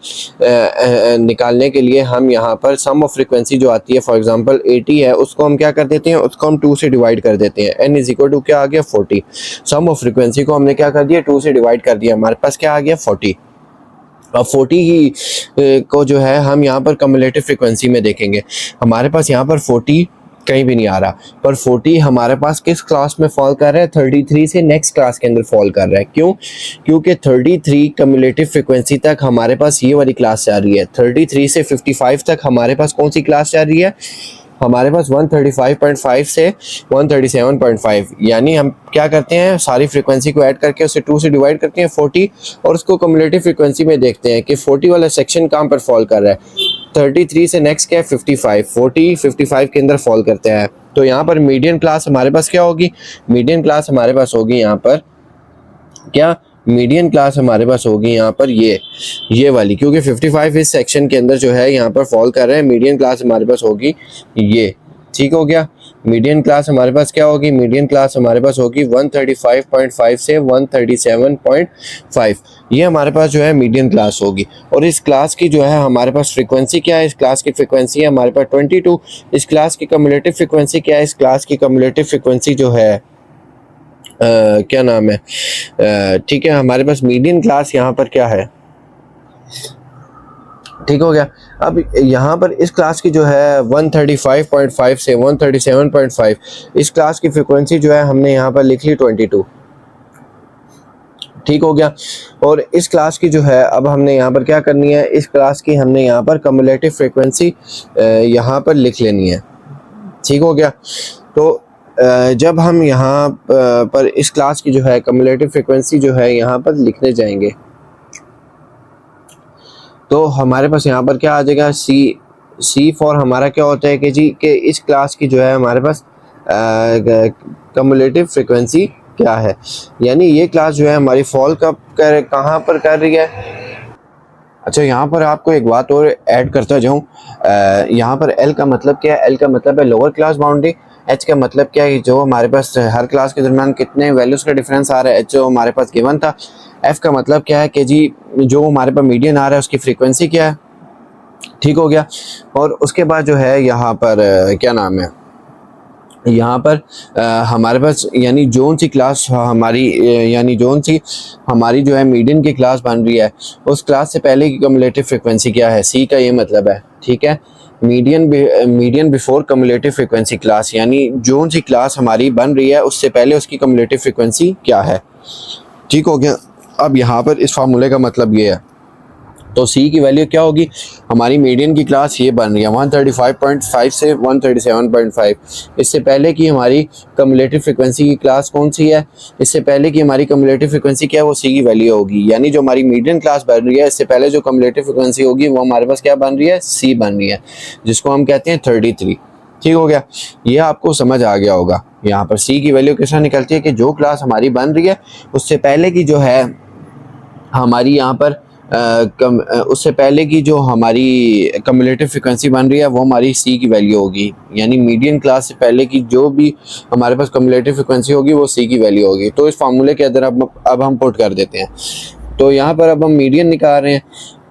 निकालने के लिए हम यहाँ पर सम ऑफ फ्रीक्वेंसी जो आती है, फॉर एग्जांपल 80 है, उसको हम क्या कर देते हैं, उसको हम 2 से डिवाइड कर देते हैं। n = क्या आ गया, 40। सम ऑफ फ्रीक्वेंसी को हमने क्या कर दिया, 2 से डिवाइड कर दिया, हमारे पास क्या आ गया, 40। अब 40 ही को जो है हम यहाँ पर कम्युलेटिव फ्रीक्वेंसी में देखेंगे, हमारे पास यहाँ पर 40 कहीं भी नहीं आ रहा, पर 40 हमारे पास किस क्लास में फॉल कर रहा है, 33 से नेक्स्ट क्लास के अंदर फॉल कर रहा है। क्यों, क्योंकि 33 कम्युलेटिव फ्रीक्वेंसी तक हमारे पास ये वाली क्लास जा रही है, 33 से 55 तक हमारे पास कौन सी क्लास जा रही है, हमारे पास 135.5 से 137.5, यानी हम क्या करते हैं, सारी फ्रीक्वेंसी को ऐड करके उसे 2 से डिवाइड करते हैं 40, और उसको कम्युलेटिव फ्रीक्वेंसी में देखते हैं कि 40 वाला सेक्शन कहाँ पर फॉल कर रहा है। 33 से नेक्स्ट क्या है 55, 40 55 के अंदर फॉल करते हैं। तो यहाँ पर मीडियन क्लास हमारे पास क्या होगी, मीडियन क्लास हमारे पास होगी यहाँ पर क्या, मीडियन क्लास हमारे पास होगी यहाँ पर ये वाली, क्योंकि 55 इस सेक्शन के अंदर जो है यहाँ पर फॉल कर रहा है। मीडियन क्लास हमारे पास होगी ये, ठीक हो गया। मीडियन क्लास हमारे पास क्या होगी, मीडियन क्लास हमारे पास होगी 135.5 से 137.5, ये हमारे पास जो है मीडियन क्लास होगी। और इस क्लास की जो है हमारे पास फ्रीक्वेंसी क्या है, इस क्लास की फ्रीक्वेंसी है हमारे पास 22। इस क्लास की कम्युलेटिव फ्रीक्वेंसी क्या है, इस क्लास की कम्युलेटिव फ्रीक्वेंसी जो है क्या नाम है, ठीक है, हमारे पास मीडियन क्लास यहाँ पर क्या है, ठीक हो गया। अब यहाँ पर इस क्लास की जो है 135.5 से 137.5, इस क्लास की फ्रीक्वेंसी जो है हमने यहाँ पर लिख ली 22, ठीक हो गया। और इस क्लास की जो है अब हमने यहाँ पर क्या करनी है, इस क्लास की हमने यहाँ पर कम्युलेटिव फ्रीक्वेंसी यहाँ पर लिख लेनी है, ठीक हो गया। तो जब हम यहाँ पर इस क्लास की जो है कम्युलेटिव फ्रीक्वेंसी जो है यहाँ पर लिखने जाएंगे, तो हमारे पास यहाँ पर क्या आ जाएगा, सी फॉर हमारा क्या होता है कि जी कि इस क्लास की जो है हमारे पास कम्युलेटिव फ्रीक्वेंसी क्या है, यानी ये क्लास जो है हमारी फॉल कहाँ पर कर रही है। अच्छा, यहाँ पर आपको एक बात और ऐड करता जाऊँ, यहाँ पर एल का मतलब क्या है, एल का मतलब है लोअर क्लास बाउंड्री, एच का मतलब क्या है, जो हमारे पास हर क्लास के दरमियान कितने वैल्यूज़ का डिफरेंस आ रहा है, एच जो हमारे पास गिवन था। एफ का मतलब क्या है कि जी जो हमारे पास मीडियन आ रहा है उसकी फ्रीक्वेंसी क्या है, ठीक हो गया। और उसके बाद जो है यहाँ पर क्या नाम है, यहाँ पर हमारे पास यानी जोन सी क्लास हमारी यानी जोन सी हमारी जो है मीडियन की क्लास बन रही है, उस क्लास से पहले की कम्युलेटिव फ्रीक्वेंसी क्या है, सी का ये मतलब है, ठीक है। Median before cumulative frequency class, यानी जोन सी क्लास हमारी बन रही है उससे पहले उसकी कम्युलेटिव फ्रीक्वेंसी क्या है, ठीक हो गया। अब यहाँ पर इस फार्मूले का मतलब ये है, तो सी की वैल्यू क्या होगी, हमारी मीडियन की क्लास ये बन रही है 135.5 से 137.5, इससे पहले की हमारी कम्युलेटिव फ्रीक्वेंसी की क्लास कौन सी है, इससे पहले की हमारी कम्युलेटिव फ्रीक्वेंसी क्या है, वो सी की वैल्यू होगी, यानी जो हमारी मीडियन क्लास बन रही है इससे पहले जो कम्युलेटिव फ्रीक्वेंसी होगी वो हमारे पास क्या बन रही है, सी बन रही है, जिसको हम कहते हैं 33, ठीक हो गया। ये आपको समझ आ गया होगा। यहाँ पर सी की वैल्यू कैसा निकलती है कि जो क्लास हमारी बन रही है उससे पहले की जो है हमारी यहाँ पर उससे पहले की जो हमारी कम्युलेटिव फ्रीक्वेंसी बन रही है वो हमारी सी की वैल्यू होगी, यानी मीडियन क्लास से पहले की जो भी हमारे पास कम्युलेटिव फ्रीक्वेंसी होगी वो सी की वैल्यू होगी। तो इस फार्मूले के अंदर अब हम पुट कर देते हैं। तो यहाँ पर अब हम मीडियन निकाल रहे हैं,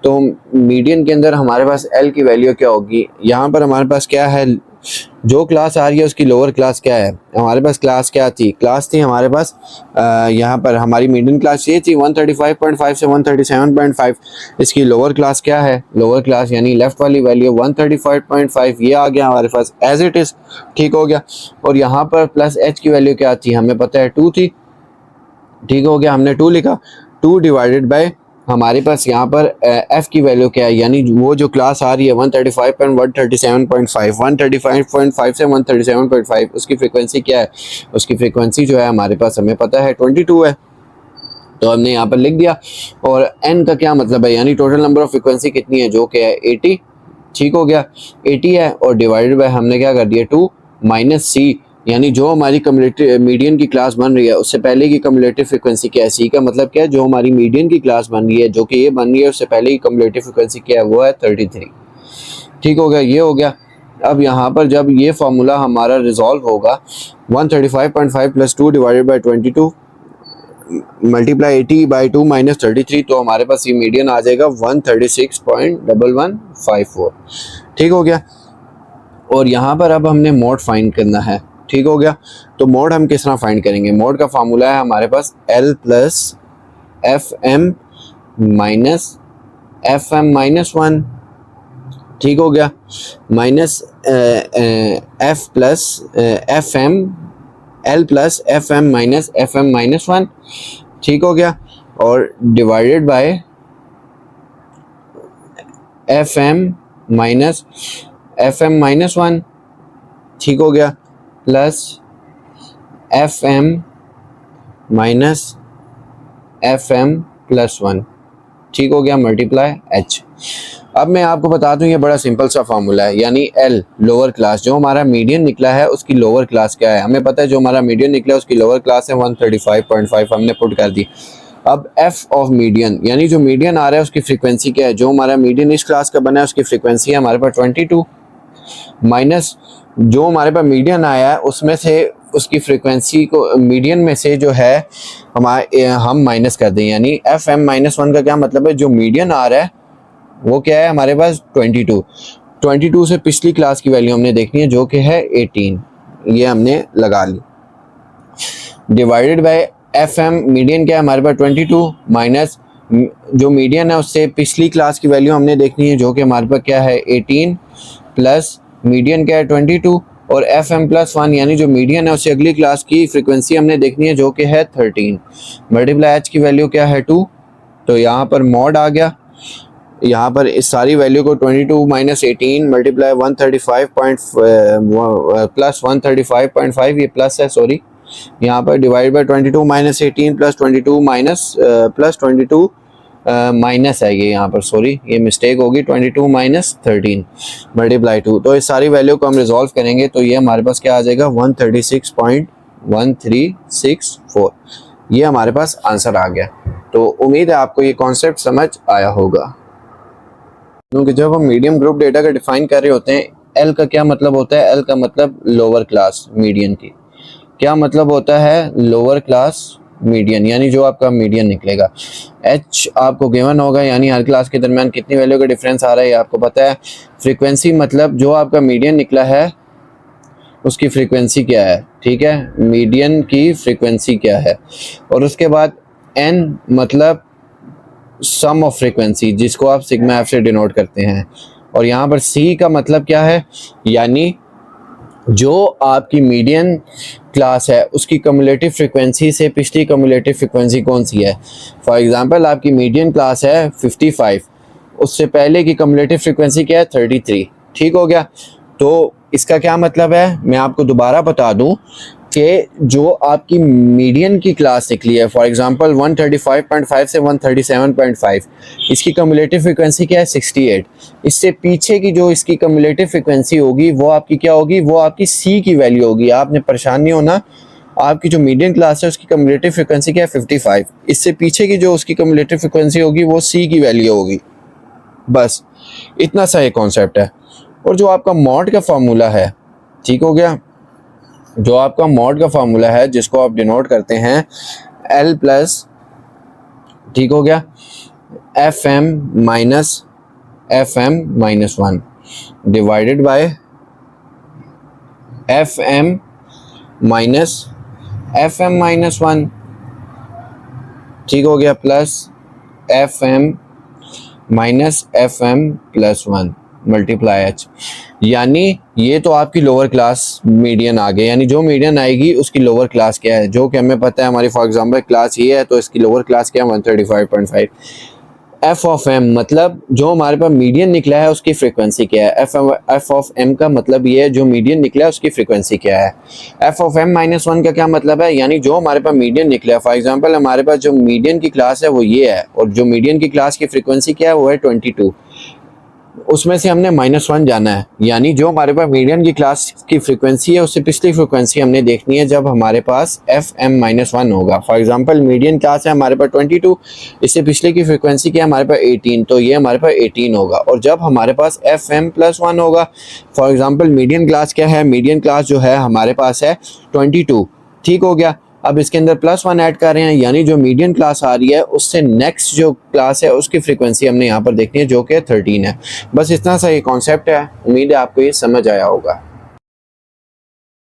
तो मीडियन के अंदर हमारे पास एल की वैल्यू क्या होगी, यहाँ पर हमारे पास क्या है, जो क्लास आ रही है उसकी लोअर क्लास क्या है, हमारे पास क्लास क्या थी, क्लास थी हमारे पास यहाँ पर हमारी मीडियन क्लास ये थी 135.5 से 137.5, इसकी लोअर क्लास क्या है, लोअर क्लास यानी लेफ्ट वाली वैल्यू 135.5, ये आ गया हमारे पास एज इट इज़, ठीक हो गया। और यहाँ पर प्लस एच की वैल्यू क्या थी, हमें पता है 2 थी, ठीक हो गया, हमने 2 लिखा, 2 डिवाइडेड बाय हमारे पास यहाँ पर एफ की वैल्यू क्या है, यानी वो जो क्लास आ रही है 135.5 से 137.5, उसकी फ्रीक्वेंसी क्या है, उसकी फ्रीक्वेंसी जो है हमारे पास हमें पता है 22 है, तो हमने यहाँ पर लिख दिया। और एन का क्या मतलब है, यानी टोटल नंबर ऑफ फ्रीक्वेंसी कितनी है, जो कि है 80, ठीक हो गया, 80 है, और डिवाइडेड बाय हमने क्या कर दिया 2 माइनस सी, यानी जो हमारी कम्युलेटिव मीडियन की क्लास बन रही है उससे पहले की कम्युलेटिव फ्रीक्वेंसी क्या है, सी का मतलब क्या है, जो हमारी मीडियन की क्लास बन रही है जो कि ये बन रही है उससे पहले की कम्युलेटिव फ्रीक्वेंसी क्या है, वो है 33, ठीक हो गया, ये हो गया। अब यहाँ पर जब ये फार्मूला हमारा रिजॉल्व होगा 135.5 plus 2 divided by 22 multiply 80 by 2 minus 33, तो हमारे पास ये मीडियन आ जाएगा 136.1154, ठीक हो गया। और यहाँ पर अब हमने मोड फाइंड करना है, ठीक हो गया। तो मोड हम किस तरह फाइंड करेंगे, मोड का फार्मूला है हमारे पास L plus F M minus 1, ठीक हो गया, minus F plus F M, L plus F M minus 1, ठीक हो गया, और divided by F M minus 1, ठीक हो गया, plus F M minus F M plus 1, ठीक हो गया, मल्टीप्लाई एच। अब मैं आपको बता दूं ये बड़ा सिंपल सा फार्मूला है, यानी एल लोअर क्लास, जो हमारा मीडियन निकला है उसकी लोअर क्लास क्या है, हमें पता है जो हमारा मीडियन निकला है उसकी लोअर क्लास है 135.5, हमने पुट कर दी। अब एफ ऑफ मीडियन, यानी जो मीडियन आ रहा है उसकी फ्रीक्वेंसी क्या है, जो हमारा मीडियन इस क्लास का बना है उसकी फ्रीक्वेंसी है हमारे पास 22, माइनस जो हमारे पास मीडियन आया है उसमें से उसकी फ्रीक्वेंसी को मीडियन में से जो है हम माइनस कर दें, यानी एफ एम माइनस 1 का क्या मतलब है, जो मीडियन आ रहा है वो क्या है हमारे पास 22 से पिछली क्लास की वैल्यू हमने देखनी है जो कि है 18, ये हमने लगा ली, divided by F M median क्या है हमारे पास 22 माइनस जो मीडियन है उससे पिछली क्लास की वैल्यू हमने देखनी है जो कि हमारे पास क्या है 18 प्लस मीडियन क्या है 22 और एफ एम प्लस 1 यानी जो मीडियन है उससे अगली क्लास की फ्रीक्वेंसी हमने देखनी है जो कि है 13, मल्टीप्लाई एच की वैल्यू क्या है 2, तो यहाँ पर मॉड आ गया, यहाँ पर इस सारी वैल्यू को 22 माइनस 18 मल्टीप्लाई 135 प्लस 135.5, ये प्लस है सॉरी, यहाँ पर divide by 22 minus 18 plus 22 minus plus 22 minus है ये यहाँ पर सॉरी ये मिस्टेक होगी, 22 माइनस 13 मल्टीप्लाई 2, तो इस सारी वैल्यू को हम रिजॉल्व करेंगे तो ये हमारे पास क्या आ जाएगा 136.1364, ये हमारे पास आंसर आ गया। तो उम्मीद है आपको ये कॉन्सेप्ट समझ आया होगा, क्योंकि जब हम मीडियम ग्रुप डेटा का डिफाइन कर रहे होते हैं, एल का क्या मतलब होता है, एल का मतलब लोअर क्लास मीडियन की, क्या मतलब होता है लोअर क्लास मीडियन, यानी जो आपका मीडियन निकलेगा। एच आपको गिवन होगा, यानी हर क्लास के दरमियान कितनी वैल्यू का डिफरेंस आ रहा है ये आपको पता है। फ्रीक्वेंसी मतलब जो आपका मीडियन निकला है उसकी फ्रीक्वेंसी क्या है, ठीक है, मीडियन की फ्रीक्वेंसी क्या है। और उसके बाद एन मतलब सम ऑफ फ्रीक्वेंसी जिसको आप सिग्मा एफ से डिनोट करते हैं। और यहाँ पर सी का मतलब क्या है, यानी जो आपकी मीडियन क्लास है उसकी कम्युलेटिव फ्रीक्वेंसी से पिछली कम्युलेटिव फ्रीक्वेंसी कौन सी है। फॉर एग्जांपल आपकी मीडियन क्लास है 55, उससे पहले की कम्युलेटिव फ्रीक्वेंसी क्या है 33, ठीक हो गया। तो इसका क्या मतलब है, मैं आपको दोबारा बता दूं कि जो आपकी मीडियन की क्लास निकली है फॉर एग्जांपल 135.5 से 137.5, इसकी कम्युलेटिव फ्रीक्वेंसी क्या है 68, इससे पीछे की जो इसकी कम्युलेटिव फ्रीक्वेंसी होगी वो आपकी क्या होगी, वो आपकी सी की वैल्यू होगी। आपने परेशान नहीं होना, आपकी जो मीडियन क्लास है उसकी कम्युलेटिव फ्रीक्वेंसी क्या है 55, इससे पीछे की जो उसकी कम्युलेटिव फ्रीक्वेंसी होगी वो सी की वैल्यू होगी, बस इतना सा एक कॉन्सेप्ट है। और जो आपका मॉड का फार्मूला है, ठीक हो गया, जो आपका मॉड का फार्मूला है जिसको आप डिनोट करते हैं एल प्लस, ठीक हो गया, F M minus 1 divided by F M minus 1, ठीक हो गया, plus F M minus plus 1 multiply H, यानी ये तो आपकी लोअर क्लास मीडियन आ गई, यानी जो मीडियन आएगी उसकी लोअर क्लास क्या है, जो कि हमें पता है हमारी फॉर एग्जांपल क्लास ये है तो इसकी लोअर क्लास क्या है 135.5। एफ ऑफ एम मतलब जो हमारे पास मीडियन निकला है उसकी फ्रीक्वेंसी क्या है, एफ ऑफ एम का मतलब ये है जो मीडियन निकला है उसकी फ्रीक्वेंसी क्या है। एफ ऑफ एम माइनस 1 का क्या मतलब है, यानी जो हमारे पास मीडियन निकला है, फॉर एग्जांपल हमारे पास जो मीडियन की क्लास है वो ये है और जो मीडियन की क्लास की फ्रीक्वेंसी क्या है वो है 22, उसमें से हमने -1 जाना है, यानी जो हमारे पास मीडियन की क्लास की फ्रीक्वेंसी है उससे पिछली फ्रीक्वेंसी हमने देखनी है जब हमारे पास एफ एम -1 होगा। फॉर एग्जांपल मीडियन क्लास है हमारे पास 22, इससे पिछले की फ्रीक्वेंसी क्या है हमारे पास 18, तो ये हमारे पास 18 होगा। और जब हमारे पास एफ एम प्लस 1 होगा, फॉर एग्जाम्पल मीडियन क्लास क्या है, मीडियन क्लास जो है हमारे पास है 22, ठीक हो गया। अब इसके अंदर +1 ऐड कर रहे हैं, यानी जो मीडियन क्लास आ रही है उससे नेक्स्ट जो क्लास है उसकी फ्रीक्वेंसी हमने यहाँ पर देखनी है जो कि 13 है। बस इतना सा ये कॉन्सेप्ट है, उम्मीद है आपको ये समझ आया होगा।